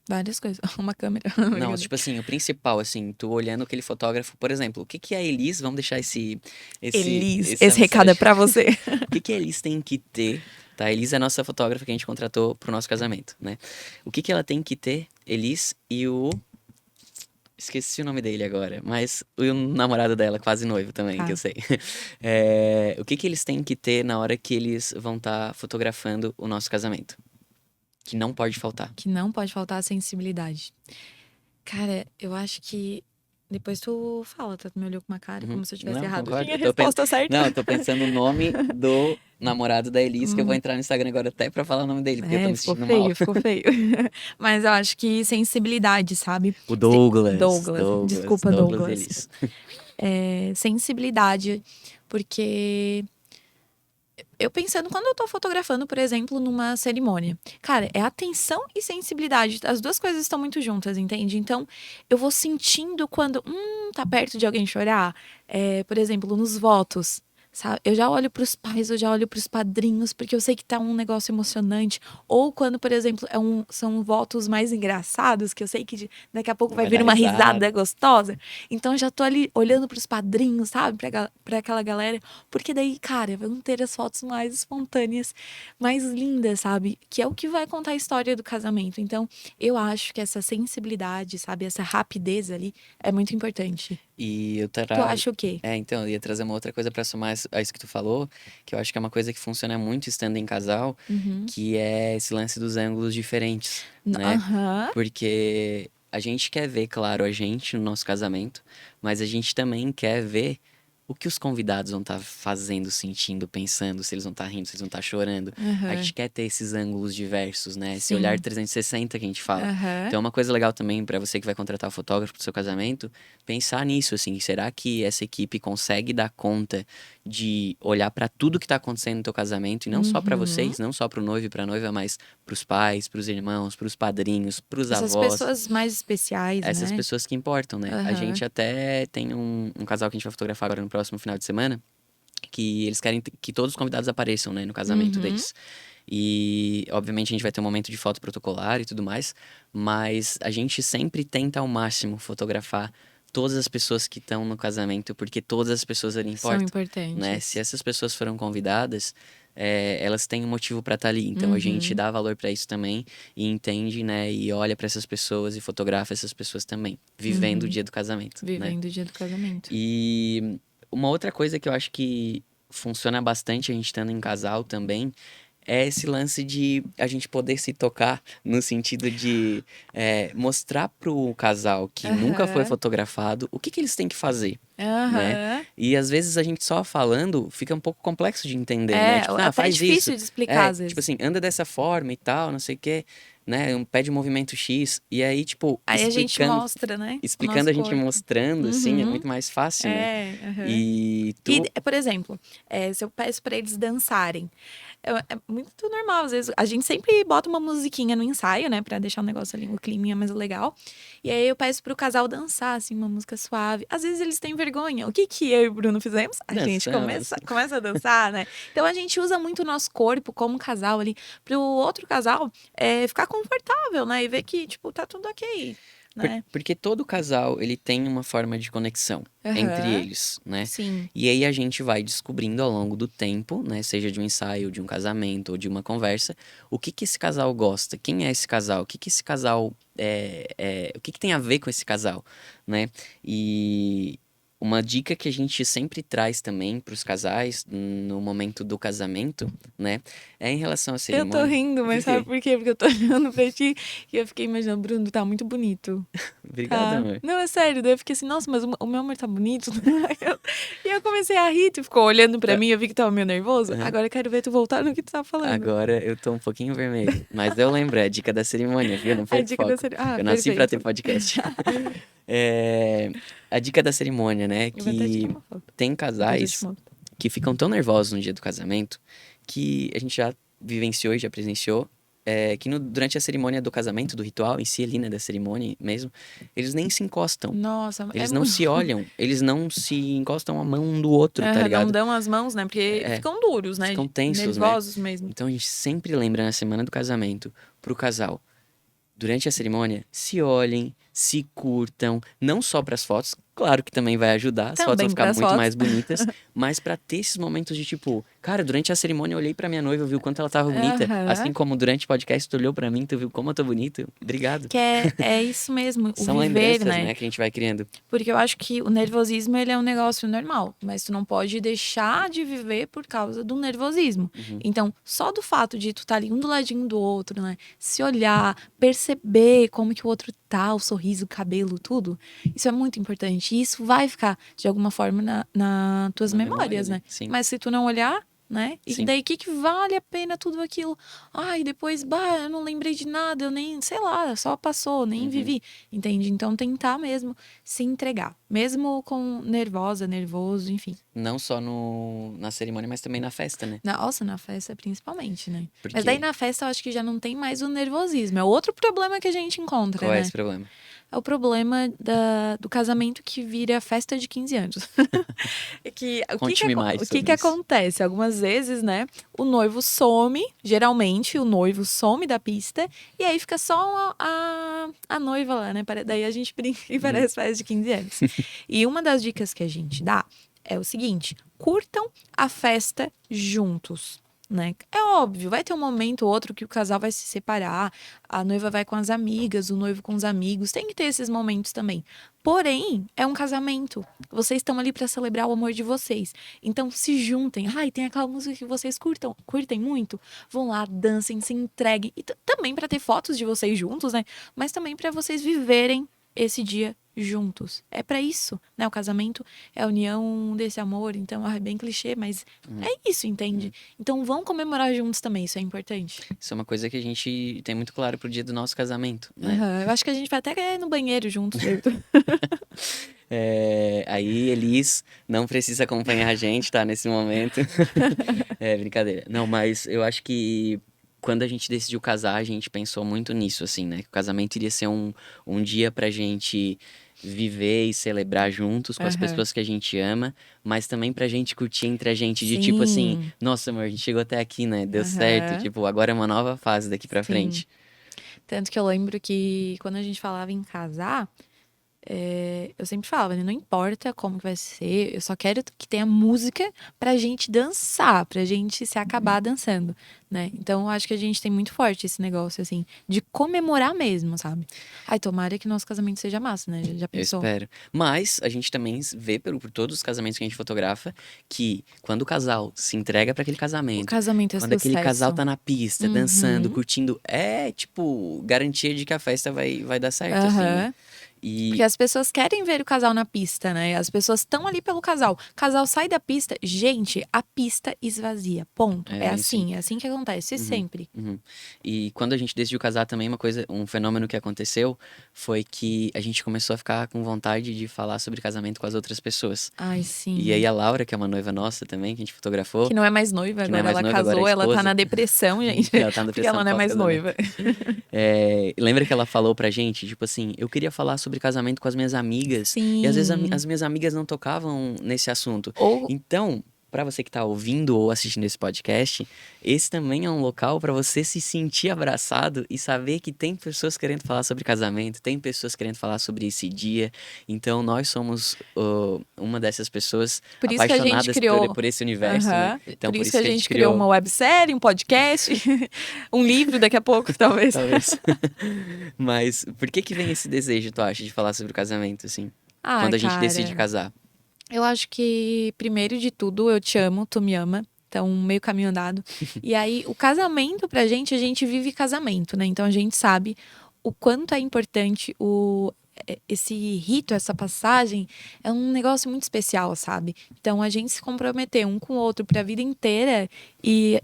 Várias coisas. Uma câmera. Não, Brincadeira. tipo assim, o principal, assim, tu olhando aquele fotógrafo, por exemplo, o que que a Elis, vamos deixar Elis, essa esse recado é mensagem. pra você. O que que a Elis tem que ter, tá? A Elis é a nossa fotógrafa que a gente contratou pro nosso casamento, né? O que que ela tem que ter, Elis e o... Esqueci o nome dele agora, mas o namorado dela, quase noivo também, que Tá. eu sei. O que que eles têm que ter na hora que eles vão estar fotografando o nosso casamento? Que não pode faltar. Que não pode faltar a sensibilidade. Cara, eu acho que. Depois tu fala, tá? Tu me olhou com uma cara, como se eu tivesse Não, errado. concordo. Tinha a Eu tô resposta certa. Não, eu tô pensando no nome do namorado da Elis, que eu vou entrar no Instagram agora até pra falar o nome dele, porque eu tô me Ficou sentindo mal. feio, ficou feio. Mas eu acho que sensibilidade, sabe? O Douglas. Desculpa, Douglas Douglas. Elis. Sensibilidade, porque eu pensando, quando eu tô fotografando, por exemplo, numa cerimônia, cara, é atenção e sensibilidade. As duas coisas estão muito juntas, entende? Então, eu vou sentindo quando, tá perto de alguém chorar. Por exemplo, nos votos. Sabe? Eu já olho pros pais, eu já olho pros padrinhos, porque eu sei que tá um negócio emocionante. Ou quando, por exemplo, são votos mais engraçados, que eu sei que daqui a pouco vai vir dar uma risada. risada gostosa. Então eu já tô ali olhando pros padrinhos, sabe? Pra aquela galera. Porque daí, cara, vão ter as fotos mais espontâneas, mais lindas, sabe? Que é o que vai contar a história do casamento. Então, eu acho que essa sensibilidade, sabe? Essa rapidez ali é muito importante. E eu Tu trago. acha o quê? Então, eu ia trazer uma outra coisa pra somar a isso que tu falou, que eu acho que é uma coisa que funciona muito estando em casal, que é esse lance dos ângulos diferentes, né? Aham. Porque a gente quer ver, claro, a gente no nosso casamento, mas a gente também quer ver o que os convidados vão estar fazendo, sentindo, pensando, se eles vão estar rindo, se eles vão estar chorando. A Aham. gente quer ter esses ângulos diversos, né? Esse Sim. olhar 360 que a gente fala. Aham. Então, é uma coisa legal também pra você que vai contratar o fotógrafo pro seu casamento, pensar nisso, assim, será que essa equipe consegue dar conta de olhar pra tudo que tá acontecendo no teu casamento e não só pra vocês, não só pro noivo e pra noiva, mas pros pais, pros irmãos, pros padrinhos, pros Essas avós. pessoas mais especiais, Essas né? pessoas que importam, né? A Aham. gente até tem um casal que a gente vai fotografar agora no próximo final de semana, que eles querem que todos os convidados apareçam, né, no casamento deles. E, obviamente, a gente vai ter um momento de foto protocolar e tudo mais, mas a gente sempre tenta ao máximo fotografar todas as pessoas que estão no casamento, porque todas as pessoas ali São importam, importantes. né? Se essas pessoas foram convidadas, elas têm um motivo pra estar ali. Então a gente Uhum. dá valor pra isso também e entende, né? E olha pra essas pessoas e fotografa essas pessoas também, vivendo o Uhum. dia do casamento, né? Vivendo o dia do casamento. E uma outra coisa que eu acho que funciona bastante a gente estando em casal também é esse lance de a gente poder se tocar no sentido de mostrar pro casal que nunca foi Aham. fotografado o que que eles têm que fazer, né? Aham. E às vezes a gente só falando fica um pouco complexo de entender, né? É, Tipo, ah, até é faz isso. difícil de explicar às Tipo vezes. assim, anda dessa forma e tal, não sei o quê, né? Pede um movimento X. E aí, tipo, Aí a gente mostra, né, o explicando nosso a gente corpo. mostrando, assim, é Uhum. muito mais fácil, né? É, aham. E E, tu. por exemplo, se eu peço pra eles dançarem, é muito normal, às vezes. A gente sempre bota uma musiquinha no ensaio, né, pra deixar o negócio ali, o climinha mais legal. E aí eu peço pro casal dançar, assim, uma música suave. Às vezes eles têm vergonha. O que que eu e o Bruno fizemos? A gente Dançamos. começa a dançar, né? Então a gente usa muito o nosso corpo como casal ali, pro outro casal ficar confortável, né? E ver que, tipo, tá tudo ok, né? Porque todo casal, ele tem uma forma de conexão entre Aham, eles, né? sim. E aí a gente vai descobrindo ao longo do tempo, né? Seja de um ensaio, de um casamento ou de uma conversa, o que que esse casal gosta, quem é esse casal, o que que esse casal o que que tem a ver com esse casal, né? E uma dica que a gente sempre traz também para os casais no momento do casamento, né? É em relação à Eu tô cerimônia. rindo, Por mas sabe quê? por quê? Porque eu tô olhando pra ti e eu fiquei imaginando, Bruno, tá muito bonito. Obrigado, Tá. amor. Não, é sério. Daí eu fiquei assim, nossa, mas o meu amor tá bonito. E eu comecei a rir, tu ficou olhando pra Ah, mim, eu vi que tava meio nervoso. aham. Agora eu quero ver tu voltar no que tu tava falando. Agora eu tô um pouquinho vermelho. Mas eu lembro, é a dica da cerimônia, viu? Não A perca o dica da foco. série. Ah, Eu nasci pra ter perfeito. podcast. É, a dica da cerimônia, né? Eu vou até tirar Que uma foto. tem Depois eu te casais mostro. que ficam tão nervosos no dia do casamento que a gente já vivenciou e já presenciou. Que durante a cerimônia do casamento, do ritual em si ali, né? Da cerimônia mesmo, eles nem se encostam. Nossa, é Eles não muito. se olham, eles não se encostam a mão um do outro, tá Aham, não ligado? dão as mãos, né? Porque É, ficam duros, né? ficam tensos, né? Nervosos mesmo. Então a gente sempre lembra na semana do casamento pro casal, durante a cerimônia, se olhem, se curtam, não só para as fotos, claro que também vai ajudar, as fotos vão Também ficar pras muito fotos. mais bonitas, mas para ter esses momentos de tipo, cara, durante a cerimônia eu olhei para minha noiva, eu vi o quanto ela tava bonita, assim Aham. como durante o podcast tu olhou para mim, tu viu como eu tô bonito. Obrigado. Que é isso mesmo, o São viver, lembranças, né? né, que a gente vai criando. Porque eu acho que o nervosismo, ele é um negócio normal, mas tu não pode deixar de viver por causa do nervosismo. Uhum. Então, só do fato de tu estar ali um do ladinho do outro, né? Se olhar, perceber como que o outro tá, o sorriso, o cabelo, tudo, isso é muito importante. E isso vai ficar, de alguma forma, na tuas Na memória, memórias, né? né? Sim, Mas se tu não olhar, né? E sim. daí, o que que vale a pena tudo aquilo? Ai, depois, bah, eu não lembrei de nada, eu nem, sei lá, só passou, nem Uhum. vivi, entende? Então, tentar mesmo se entregar, mesmo com nervosa, nervoso, enfim. Não só na cerimônia, mas também na festa, né? Nossa, na festa principalmente, né? Mas daí Porque na festa eu acho que já não tem mais o nervosismo. É outro problema que a gente encontra, qual é né? esse problema? É o problema do casamento que vira festa de 15 anos. É que, Conte-me mais o que sobre que isso. acontece? Algumas vezes, né? O noivo some, geralmente o noivo some da pista, e aí fica só a noiva lá, né? Daí a gente brinca que Uhum. parece festa de 15 anos. E uma das dicas que a gente dá é o seguinte: curtam a festa juntos. Né? É óbvio, vai ter um momento ou outro que o casal vai se separar, a noiva vai com as amigas, o noivo com os amigos, tem que ter esses momentos também. Porém, é um casamento. Vocês estão ali para celebrar o amor de vocês. Então, se juntem. Ai, tem aquela música que vocês curtem muito. Vão lá, dancem, se entreguem. E também para ter fotos de vocês juntos, né? Mas também para vocês viverem esse dia juntos. É para isso, né? O casamento é a união desse amor. Então, é bem clichê, mas Uhum. é isso, entende? Então, vão comemorar juntos também. Isso é importante. Isso é uma coisa que a gente tem muito claro pro dia do nosso casamento, né? Aham. Eu acho que a gente vai até ir no banheiro juntos. Aí Elis não precisa acompanhar a gente, tá? Nesse momento. É brincadeira. Não, mas eu acho que quando a gente decidiu casar, a gente pensou muito nisso, assim, né? Que o casamento iria ser um dia pra gente viver e celebrar juntos com as Aham. pessoas que a gente ama, mas também pra gente curtir entre a gente, de tipo assim, Sim. nossa, amor, a gente chegou até aqui, né? Deu certo. Aham. Tipo, agora é uma nova fase daqui pra Sim. frente. Tanto que eu lembro que quando a gente falava em casar, eu sempre falava, né? Não importa como que vai ser, eu só quero que tenha música pra gente dançar, pra gente se acabar dançando, né? Então, eu acho que a gente tem muito forte esse negócio, assim, de comemorar mesmo, sabe? Ai, tomara que nosso casamento seja massa, né? Já Eu pensou? espero. Mas a gente também vê por todos os casamentos que a gente fotografa que quando o casal se entrega pra aquele O casamento, casamento é quando aquele casal sucesso. tá na pista, dançando, Uhum. curtindo, é tipo garantia de que a festa vai dar certo, assim. Aham. Porque E as pessoas querem ver o casal na pista, né? As pessoas estão ali pelo casal. O casal sai da pista, gente, a pista esvazia. Ponto. é bem assim. É assim que acontece, Uhum, sempre. uhum. E quando a gente decidiu casar também, um fenômeno que aconteceu foi que a gente começou a ficar com vontade de falar sobre casamento com as outras pessoas. Ai, E aí sim. a Laura, que é uma noiva nossa também, que a gente fotografou, Que não é mais noiva, que não é agora mais ela noiva, agora é casou, ela tá esposa, na depressão, gente. ela tá na Porque depressão ela por não é causa do mais casamento. noiva. Lembra que ela falou pra gente, tipo assim, eu queria falar sobre casamento com as minhas amigas, e às vezes Sim. as minhas amigas não tocavam nesse assunto. Ou Então, pra você que tá ouvindo ou assistindo esse podcast, esse também é um local pra você se sentir abraçado e saber que tem pessoas querendo falar sobre casamento, tem pessoas querendo falar sobre esse dia. Então, nós somos uma dessas pessoas por isso que a gente apaixonadas criou. por esse universo, né? Aham. Então, Por por isso que isso a que a gente gente criou uma criou, websérie, um podcast, um livro daqui a pouco, talvez. talvez. Mas por que vem esse desejo, tu acha, de falar sobre o casamento, assim? Ai, Quando a gente decide cara. casar. Eu acho que, primeiro de tudo, eu te amo, tu me ama. Então, meio caminho andado. E aí, o casamento pra gente, a gente vive casamento, né? Então, a gente sabe o quanto é importante esse rito, essa passagem. É um negócio muito especial, sabe? Então, a gente se comprometer um com o outro pra vida inteira e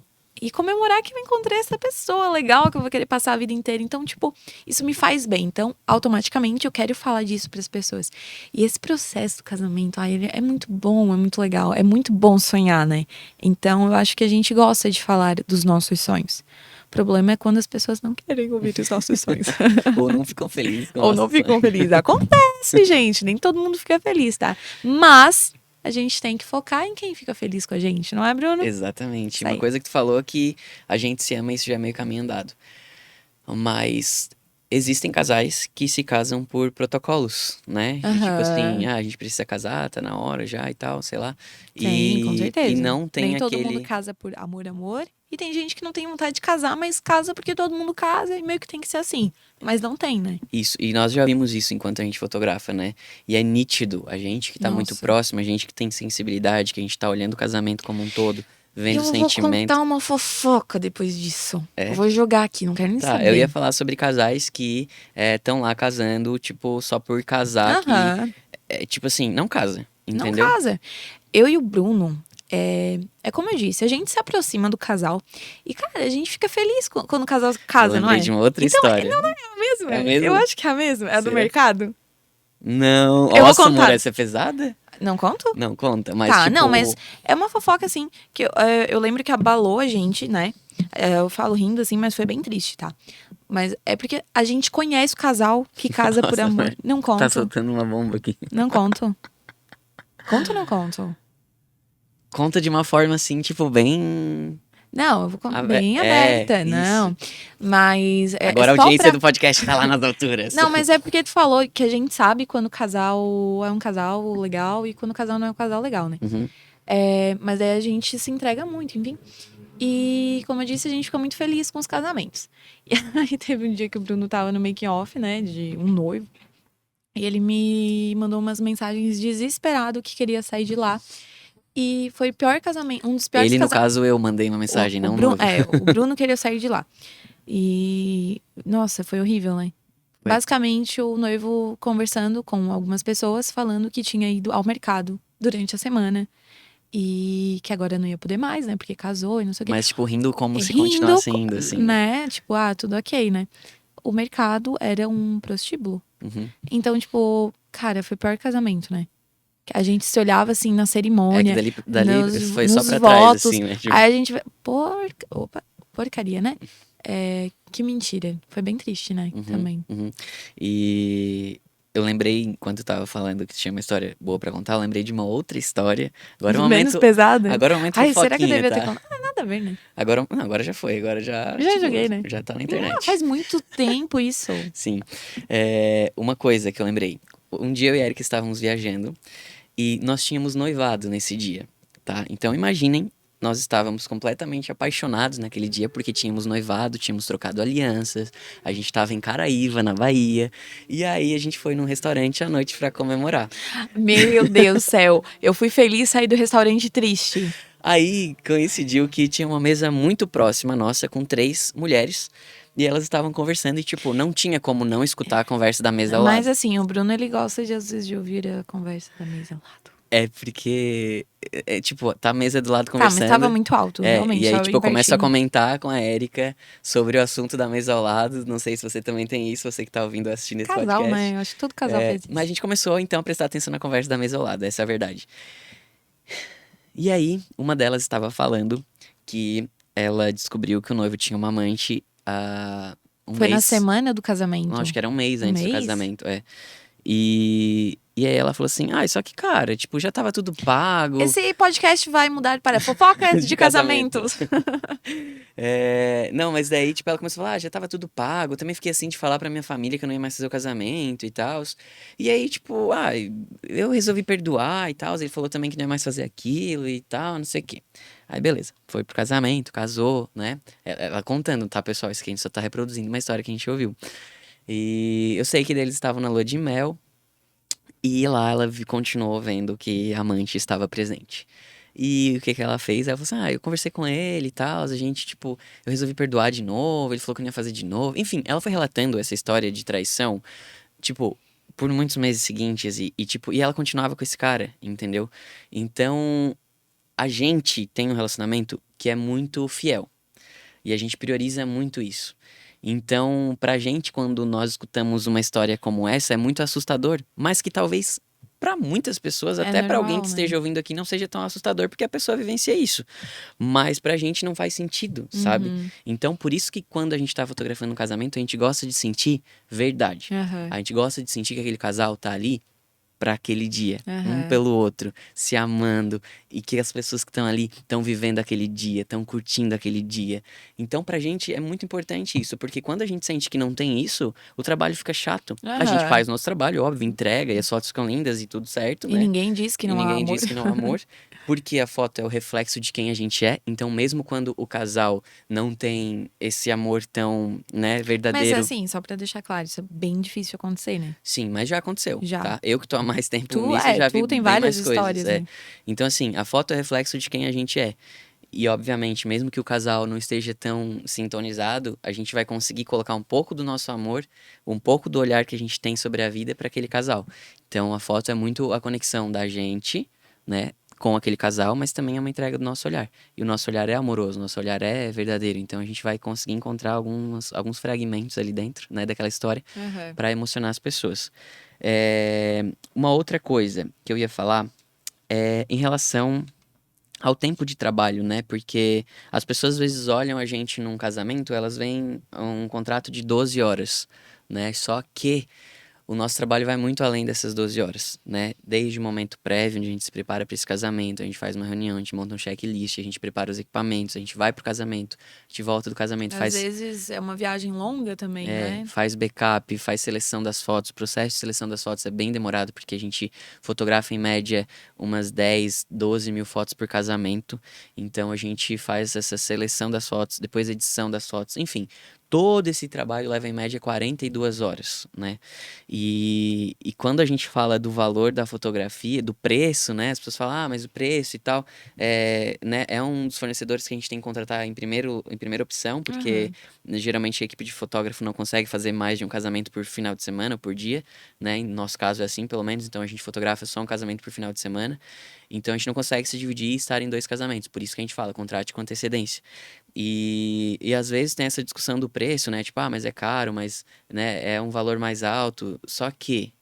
comemorar que eu encontrei essa pessoa legal que eu vou querer passar a vida inteira. Então, tipo, isso me faz bem. Então, automaticamente, eu quero falar disso pras pessoas. E esse processo do casamento, ai, ele é muito bom, é muito legal, é muito bom sonhar, né? Então eu acho que a gente gosta de falar dos nossos sonhos. O problema é quando as pessoas não querem ouvir os nossos sonhos. Ou não ficam felizes com o Ou não nosso sonho. ficam felizes. Acontece, gente, nem todo mundo fica feliz, tá? Mas a gente tem que focar em quem fica feliz com a gente, não é, Bruno? Exatamente. Isso Uma aí. coisa que tu falou é que a gente se ama e isso já é meio caminho andado. Mas existem casais que se casam por protocolos, né? De tipo assim, Aham. a gente precisa casar, tá na hora já e tal, sei lá. Tem, com E certeza. não tem Nem todo mundo aquele. casa por amor, amor. E tem gente que não tem vontade de casar, mas casa porque todo mundo casa e meio que tem que ser assim. Mas não tem, né? Isso, e nós já vimos isso enquanto a gente fotografa, né? E é nítido, a gente que tá muito Nossa. próximo, a gente que tem sensibilidade, que a gente tá olhando o casamento como um todo, E vendo eu o vou sentimento. contar uma fofoca depois disso. Eu É. vou jogar aqui, não quero nem Tá, eu ia saber. falar sobre casais que estão lá casando, tipo, só por casar, que Aham. tipo assim, não casa, Não entendeu? casa. Eu e o Bruno, é como eu disse, a gente se aproxima do casal. E, cara, a gente fica feliz quando o casal Eu casa, não lembrei é? de uma outra Então, história. não é a mesma? É a Eu mesma? acho que é a mesma. É a do Será? mercado? Não, Eu vou nossa, amor, contar. essa é pesada? Não conto? Não, conta, mas Tá, não, mas tipo, é uma fofoca, assim, que eu lembro que abalou a gente, né? Eu falo rindo, assim, mas foi bem triste, tá? Mas é porque a gente conhece o casal que casa por nossa, amor. amor, Não tá conto. soltando uma bomba aqui. Não conto. Conto ou não conto? Conta de uma forma assim, tipo, bem. Não, eu vou contar abe- bem É, aberta, isso. não. Mas é Agora a só audiência pra. do podcast tá lá nas alturas. Não, mas é porque tu falou que a gente sabe quando o casal é um casal legal e quando o casal não é um casal legal, né? Uhum. Mas aí a gente se entrega muito, enfim. E, como eu disse, a gente fica muito feliz com os casamentos. E aí teve um dia que o Bruno tava no making off, né, de um noivo. E ele me mandou umas mensagens desesperado que queria sair de lá. E foi o pior casamento, um dos piores Ele, no casamentos. caso, eu mandei uma mensagem, não o noivo. O Bruno queria sair de lá. E, nossa, foi horrível, né? Foi. Basicamente, o noivo conversando com algumas pessoas, falando que tinha ido ao mercado durante a semana. E que agora não ia poder mais, né? Porque casou e não sei o quê. Mas, tipo, rindo como se Rindo, continuasse indo, assim. né? Tipo, tudo ok, né? O mercado era um prostíbulo. Uhum. Então, tipo, cara, foi o pior casamento, né? Que a gente se olhava assim na É cerimônia. que dali foi só nos pra trás, votos. assim, né? Tipo, Aí a gente vê, opa, porcaria, né? Que mentira. Foi bem triste, né? uhum, Também. uhum. E eu lembrei, enquanto eu tava falando que tinha uma história boa pra contar, eu lembrei de uma outra história. Agora é um Menos momento. pesada. Agora é um momento Ai, será que eu fofoquinha, devia ter tá? contado? Nada a ver, né? Agora, não, agora já foi, agora já. Já tipo, joguei, né? Já tá na internet. Faz muito tempo isso. Sim. Uma coisa que eu lembrei. um dia eu e a Erika estávamos viajando e nós tínhamos noivado nesse dia, tá? Então imaginem, nós estávamos completamente apaixonados naquele dia porque tínhamos noivado, tínhamos trocado alianças, a gente estava em Caraíva, na Bahia, e aí a gente foi num restaurante à noite para comemorar. Meu Deus do céu. Eu fui feliz sair do restaurante triste. Aí coincidiu que tinha uma mesa muito próxima nossa com 3 mulheres e elas estavam conversando e, tipo, não tinha como não escutar a conversa da mesa ao Mas lado. assim, o Bruno, ele gosta de, às vezes, de ouvir a conversa da mesa ao lado. É porque, tipo, tá a mesa do lado Tá, mas tava conversando. muito alto, E realmente, aí, tava tipo, bem eu começo a pertinho. comentar com a Érica sobre o assunto da mesa ao lado. Não sei se você também tem isso, você que tá ouvindo ou assistindo esse Casal, podcast. né? Eu acho que todo casal faz Mas a isso. gente começou, então, a prestar atenção na conversa da mesa ao lado, essa é a verdade. E aí, uma delas estava falando que ela descobriu que o noivo tinha uma amante há um Foi na mês. semana do Não, acho casamento. que era um mês Um antes do mês? casamento, é. E aí ela falou assim, só que, cara, tipo, já tava tudo pago Esse podcast vai mudar para fofocas de de casamento. casamentos. Não, mas daí, tipo, ela começou a falar, já tava tudo pago. Eu também fiquei assim de falar pra minha família que eu não ia mais fazer o casamento e tal. E aí, tipo, eu resolvi perdoar e tal. Ele falou também que não ia mais fazer aquilo e tal, não sei o quê. Aí, beleza. Foi pro casamento, casou, né? Ela contando, tá, pessoal? Isso aqui a gente só tá reproduzindo uma história que a gente ouviu. E eu sei que eles estavam na lua de mel. E lá ela continuou vendo que a amante estava presente. E o que que ela fez? Ela falou assim: eu conversei com ele e tal, a gente, tipo, eu resolvi perdoar de novo, ele falou que não ia fazer de novo. Enfim, ela foi relatando essa história de traição, tipo, por muitos meses seguintes tipo, e ela continuava com esse cara, entendeu? Então, a gente tem um relacionamento que é muito fiel. E a gente prioriza muito isso. Então, pra gente, quando nós escutamos uma história como essa, é muito assustador, mas que talvez pra muitas pessoas, É até pra alguém normal, que né? esteja ouvindo aqui, não seja tão assustador, porque a pessoa vivencia isso. Mas pra gente não faz sentido, sabe? Uhum. Então, por isso que quando a gente tá fotografando um casamento, a gente gosta de sentir verdade. Aham. A gente gosta de sentir que aquele casal tá ali para aquele dia, um Aham. pelo outro, se amando e que as pessoas que estão ali estão vivendo aquele dia, estão curtindo aquele dia. Então, pra gente é muito importante isso, porque quando a gente sente que não tem isso, o trabalho fica chato. A gente Aham. faz o nosso trabalho, óbvio, entrega e as fotos ficam lindas e tudo certo, E né? ninguém diz que E não há ninguém amor. diz que não há amor, porque a foto é o reflexo de quem a gente é. Então, mesmo quando o casal não tem esse amor tão, né, Mas verdadeiro. assim, só pra deixar claro, isso é bem difícil acontecer, né? Sim, mas já aconteceu, Já. tá? Eu que tô há mais tempo nisso, já vi Tu tem bem várias mais coisas, histórias, é. né? Então, assim, a foto é reflexo de quem a gente é. E, obviamente, mesmo que o casal não esteja tão sintonizado, a gente vai conseguir colocar um pouco do nosso amor, um pouco do olhar que a gente tem sobre a vida para aquele casal. Então, a foto é muito a conexão da gente, né, com aquele casal, mas também é uma entrega do nosso olhar. E o nosso olhar é amoroso, o nosso olhar é verdadeiro. Então, a gente vai conseguir encontrar alguns fragmentos ali dentro, né, daquela história Aham. para emocionar as pessoas. Uma outra coisa que eu ia falar é em relação ao tempo de trabalho, né? Porque as pessoas às vezes olham a gente num casamento, elas veem um contrato de 12 horas, né? Só que o nosso trabalho vai muito além dessas 12 horas, né? Desde o momento prévio, onde a gente se prepara para esse casamento, a gente faz uma reunião, a gente monta um checklist, a gente prepara os equipamentos, a gente vai pro casamento, a gente volta do casamento, Às vezes é uma viagem longa também, né? faz backup, faz seleção das fotos. O processo de seleção das fotos é bem demorado, porque a gente fotografa em média umas 10, 12 mil fotos por casamento. Então a gente faz essa seleção das fotos, depois edição das fotos, enfim. Todo esse trabalho leva em média 42 horas, né? E quando a gente fala do valor da fotografia, do preço, né? As pessoas falam, mas o preço e tal, né? É um dos fornecedores que a gente tem que contratar em primeira opção, porque Aham. geralmente a equipe de fotógrafo não consegue fazer mais de um casamento por final de semana, por dia, né? Em nosso caso é assim, pelo menos. Então a gente fotografa só um casamento por final de semana. Então a gente não consegue se dividir e estar em 2 casamentos. Por isso que a gente fala, contrate com antecedência. E às vezes tem essa discussão do preço, né? Tipo, mas é caro, mas, né, é um valor mais alto. Só que,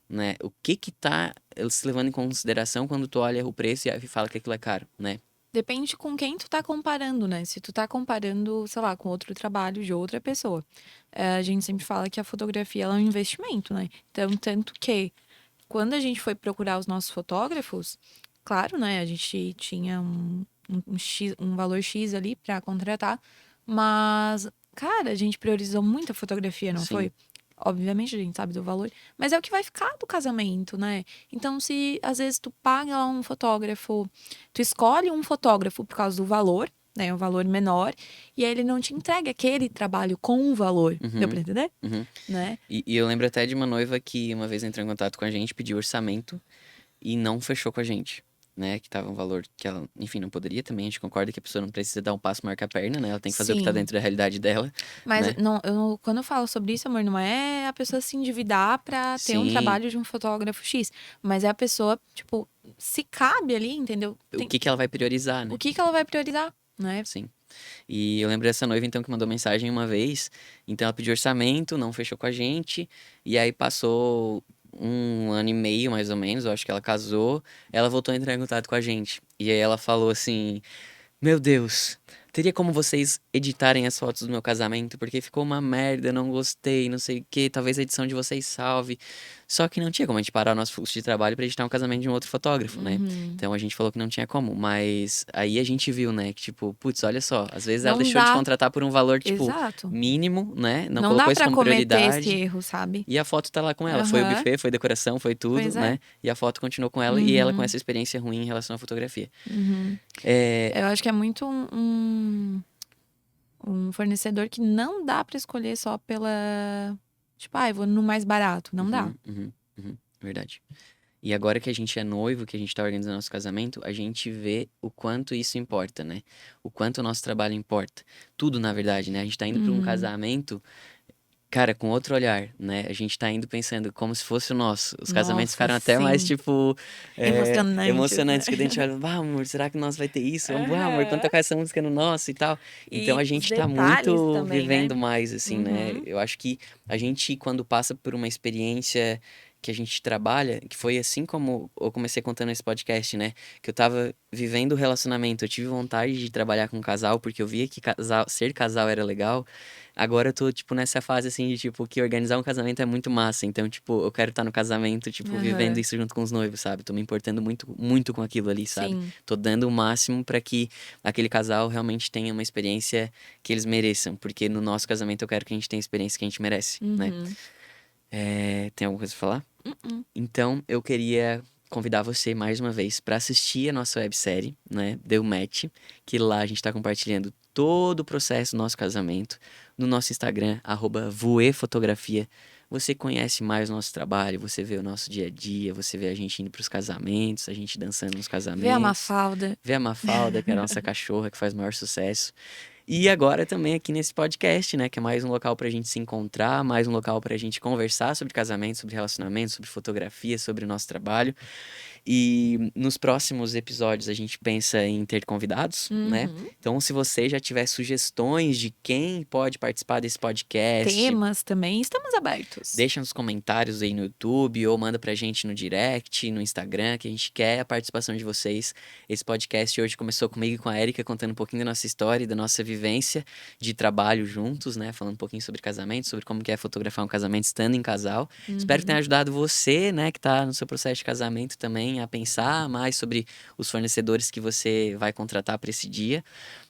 né, o que que tá se levando em consideração quando tu olha o preço e fala que aquilo é caro, né? Depende com quem tu tá comparando, né? Se tu tá comparando, sei lá, com outro trabalho de outra pessoa. A gente sempre fala que a fotografia ela é um investimento, né? Então, tanto que quando a gente foi procurar os nossos fotógrafos, claro, né? A gente tinha um valor X ali pra contratar, mas, cara, a gente priorizou muito a fotografia, não Sim. foi? obviamente a gente sabe do valor, mas é o que vai ficar do casamento, né? Então, se às vezes tu paga lá um fotógrafo, tu escolhe um fotógrafo por causa do valor, né? Um valor menor, e aí ele não te entrega aquele trabalho com um valor. Deu Uhum, pra entender? uhum. Né? E eu lembro até de uma noiva que uma vez entrou em contato com a gente, pediu orçamento e não fechou com a gente, né? Que tava um valor que ela, enfim, não poderia também. A gente concorda que a pessoa não precisa dar um passo maior que a perna, né? Ela tem que fazer o que tá Sim. dentro da realidade dela, Mas né? não, quando eu falo sobre isso, amor, não é a pessoa se endividar pra ter um Sim, trabalho de um fotógrafo X. Mas é a pessoa, tipo, se cabe ali, entendeu? o que que ela vai priorizar, O né? que ela vai priorizar, né? Sim. E eu lembro dessa noiva, então, que mandou mensagem uma vez. Então, ela pediu orçamento, não fechou com a gente. E aí, passou 1 ano e meio, mais ou menos. Eu acho que ela casou. Ela voltou a entrar em contato com a gente. E aí, ela falou assim: Meu Deus, teria como vocês editarem as fotos do meu casamento? Porque ficou uma merda, eu não gostei, não sei o quê. Talvez a edição de vocês salve. Só que não tinha como a gente parar o nosso fluxo de trabalho pra editar um casamento de um outro fotógrafo, né? Uhum. Então a gente falou que não tinha como. Mas aí a gente viu, né? Que tipo, putz, olha só. Às vezes ela Não deixou de dá, contratar por um valor, tipo, exato. mínimo, né? Não Não dá colocou isso pra como cometer esse prioridade. erro, sabe? E a foto tá lá com ela. Foi o Aham, buffet, foi decoração, foi tudo, pois é. né? E a foto continuou com ela e ela com Uhum, essa experiência ruim em relação à fotografia. uhum. É, Eu acho que é muito um fornecedor que não dá pra escolher só pela. Tipo, eu vou no mais barato. Não dá. Uhum, uhum, verdade. E agora que a gente é noivo, que a gente tá organizando nosso casamento, a gente vê o quanto isso importa, né? O quanto o nosso trabalho importa. Tudo, na verdade, né? A gente tá indo pra um Uhum. casamento, cara, com outro olhar, né? A gente tá indo pensando como se fosse o nosso. Os casamentos Nossa, ficaram até mais, sim. tipo, Emocionantes, né? emocionantes, que a gente olha, amor, será que o nosso vai ter isso? Amor, quando Aham. tocar essa música no nosso e tal. Então E a os gente tá detalhes muito também, né? vivendo mais, assim, né? Uhum. Eu acho que a gente, quando passa por uma experiência que a gente trabalha, que foi assim como eu comecei contando esse podcast, né? Que eu tava vivendo o relacionamento, eu tive vontade de trabalhar com um casal, porque eu via que ser casal era legal. Agora eu tô, tipo, nessa fase, assim, de, tipo, que organizar um casamento é muito massa. Então, tipo, eu quero estar no casamento, tipo, vivendo Aham. isso junto com os noivos, sabe? Tô me importando muito, muito com aquilo ali, sabe? Sim. Tô dando o máximo pra que aquele casal realmente tenha uma experiência que eles mereçam. Porque no nosso casamento eu quero que a gente tenha a experiência que a gente merece, né? Uhum. Tem alguma coisa pra falar? Uhum. Então, eu queria convidar você mais uma vez para assistir a nossa websérie, né? Deu Match, que lá a gente está compartilhando todo o processo do nosso casamento no nosso Instagram, @voefotografia. Você conhece mais o nosso trabalho, você vê o nosso dia a dia, você vê a gente indo para os casamentos, a gente dançando nos Vê a casamentos, Mafalda. vê a Mafalda, que é a nossa cachorra que faz o maior sucesso. E agora também aqui nesse podcast, né? Que é mais um local pra gente se encontrar, mais um local pra gente conversar sobre casamento, sobre relacionamento, sobre fotografia, sobre o nosso trabalho. E nos próximos episódios a gente pensa em ter convidados, né? Uhum. Então, se você já tiver sugestões de quem pode participar desse podcast, Temas também. Estamos abertos. deixa nos comentários aí no YouTube ou manda pra gente no direct, no Instagram, que a gente quer a participação de vocês. Esse podcast hoje começou comigo e com a Erika, contando um pouquinho da nossa história e da nossa vivência de trabalho juntos, né? Falando um pouquinho sobre casamento, sobre como que é fotografar um casamento estando em casal. Espero que tenha Uhum. ajudado você, né, que tá no seu processo de casamento também, a pensar mais sobre os fornecedores que você vai contratar para esse dia.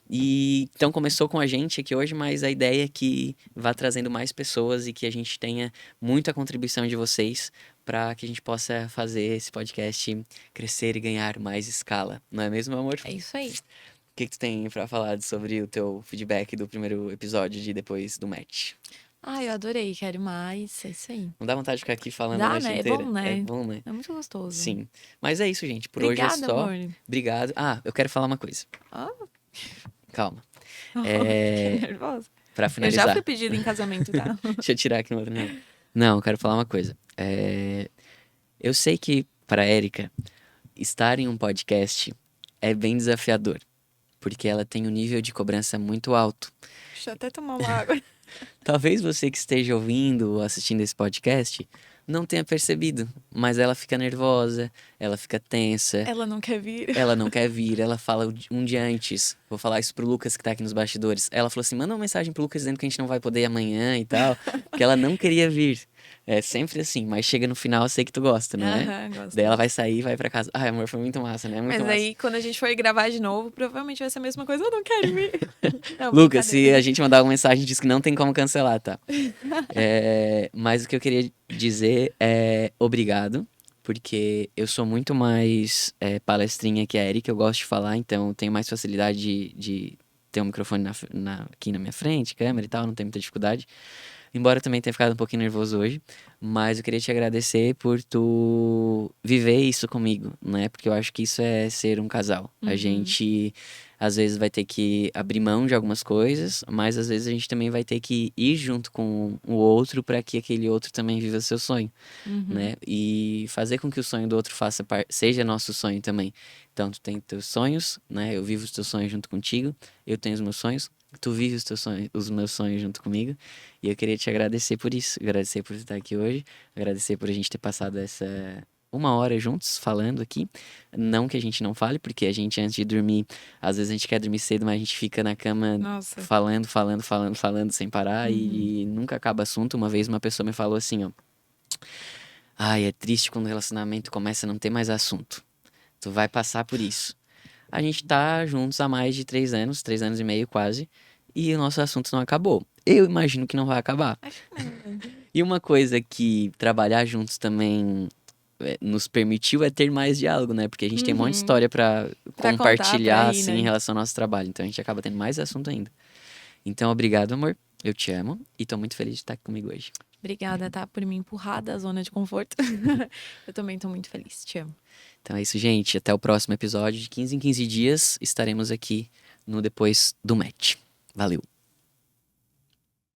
E então começou com a gente aqui hoje, mas a ideia é que vá trazendo mais pessoas e que a gente tenha muita contribuição de vocês para que a gente possa fazer esse podcast crescer e ganhar mais escala. Não é mesmo, amor? É isso aí. O que que tu tem para falar sobre o teu feedback do primeiro episódio de depois do match? Eu adorei. Quero mais. É isso aí. Não dá vontade de ficar aqui falando a Dá, noite né? É inteira? bom, É né? bom, né? É muito gostoso. Sim. Mas é isso, gente. Por hoje é Obrigada, só. amor. Obrigado. Ah, eu quero falar uma coisa. Oh, Calma. fiquei É... nervosa. Para Eu já fui finalizar. pedida em casamento, tá? Deixa eu tirar aqui no outro. Não, eu quero falar uma coisa. Eu sei que para Érica, estar em um podcast é bem desafiador, porque ela tem um nível de cobrança muito alto. Deixa eu até tomar uma água. Talvez você que esteja ouvindo ou assistindo esse podcast não tenha percebido, mas ela fica nervosa, ela fica tensa, Ela não quer vir. ela não quer vir, ela fala um dia antes. Vou falar isso pro Lucas que tá aqui nos bastidores. Ela falou assim: manda uma mensagem pro Lucas dizendo que a gente não vai poder amanhã e tal, porque ela não queria vir. É sempre assim, mas chega no final, eu sei que tu gosta, não é? Aham, gosto. Daí ela vai sair e vai pra casa. Ai, amor, foi muito massa, né? Muito Mas massa. aí, quando a gente for gravar de novo, provavelmente vai ser a mesma coisa. Eu não quero ir. Não, Lucas, se brincadeira. a gente mandar uma mensagem, diz que não tem como cancelar, tá? Mas o que eu queria dizer é obrigado, porque eu sou muito mais palestrinha que a Erika, eu gosto de falar, então eu tenho mais facilidade de ter um microfone aqui na minha frente, câmera e tal, não tenho muita dificuldade. Embora eu também tenha ficado um pouquinho nervoso hoje, mas eu queria te agradecer por tu viver isso comigo, né? Porque eu acho que isso é ser um casal. A gente às vezes vai ter que abrir mão de algumas coisas, mas às vezes a gente também vai ter que ir junto com o outro para que aquele outro também viva seu sonho, né? E fazer com que o sonho do outro seja nosso sonho também. Então tu tem teus sonhos, né? Eu vivo os teus sonhos junto contigo, eu tenho os meus sonhos. Tu vive os teus sonhos, os meus sonhos junto comigo. E eu queria te agradecer por isso. Agradecer por estar aqui hoje. Agradecer por a gente ter passado essa 1 hora juntos falando aqui. Não que a gente não fale, porque a gente antes de dormir, às vezes a gente quer dormir cedo, mas a gente fica na cama Nossa. falando sem parar e nunca acaba assunto. Uma vez uma pessoa me falou assim, ó. Ai, é triste quando o relacionamento começa a não ter mais assunto. Tu vai passar por isso. A gente tá juntos há mais de 3 anos, 3 anos e meio quase, e o nosso assunto não acabou. Eu imagino que não vai acabar. Acho que não. E uma coisa que trabalhar juntos também nos permitiu é ter mais diálogo, né? Porque a gente tem um monte de história pra Pra contar, compartilhar, pra ir, assim, né? em relação ao nosso trabalho. Então a gente acaba tendo mais assunto ainda. Então, obrigado, amor. Eu te amo e tô muito feliz de estar aqui comigo hoje. Obrigada, tá? Por me empurrar da zona de conforto. Eu também tô muito feliz. Te amo. Então é isso, gente. Até o próximo episódio. De 15 em 15 dias estaremos aqui no Depois do Match. Valeu!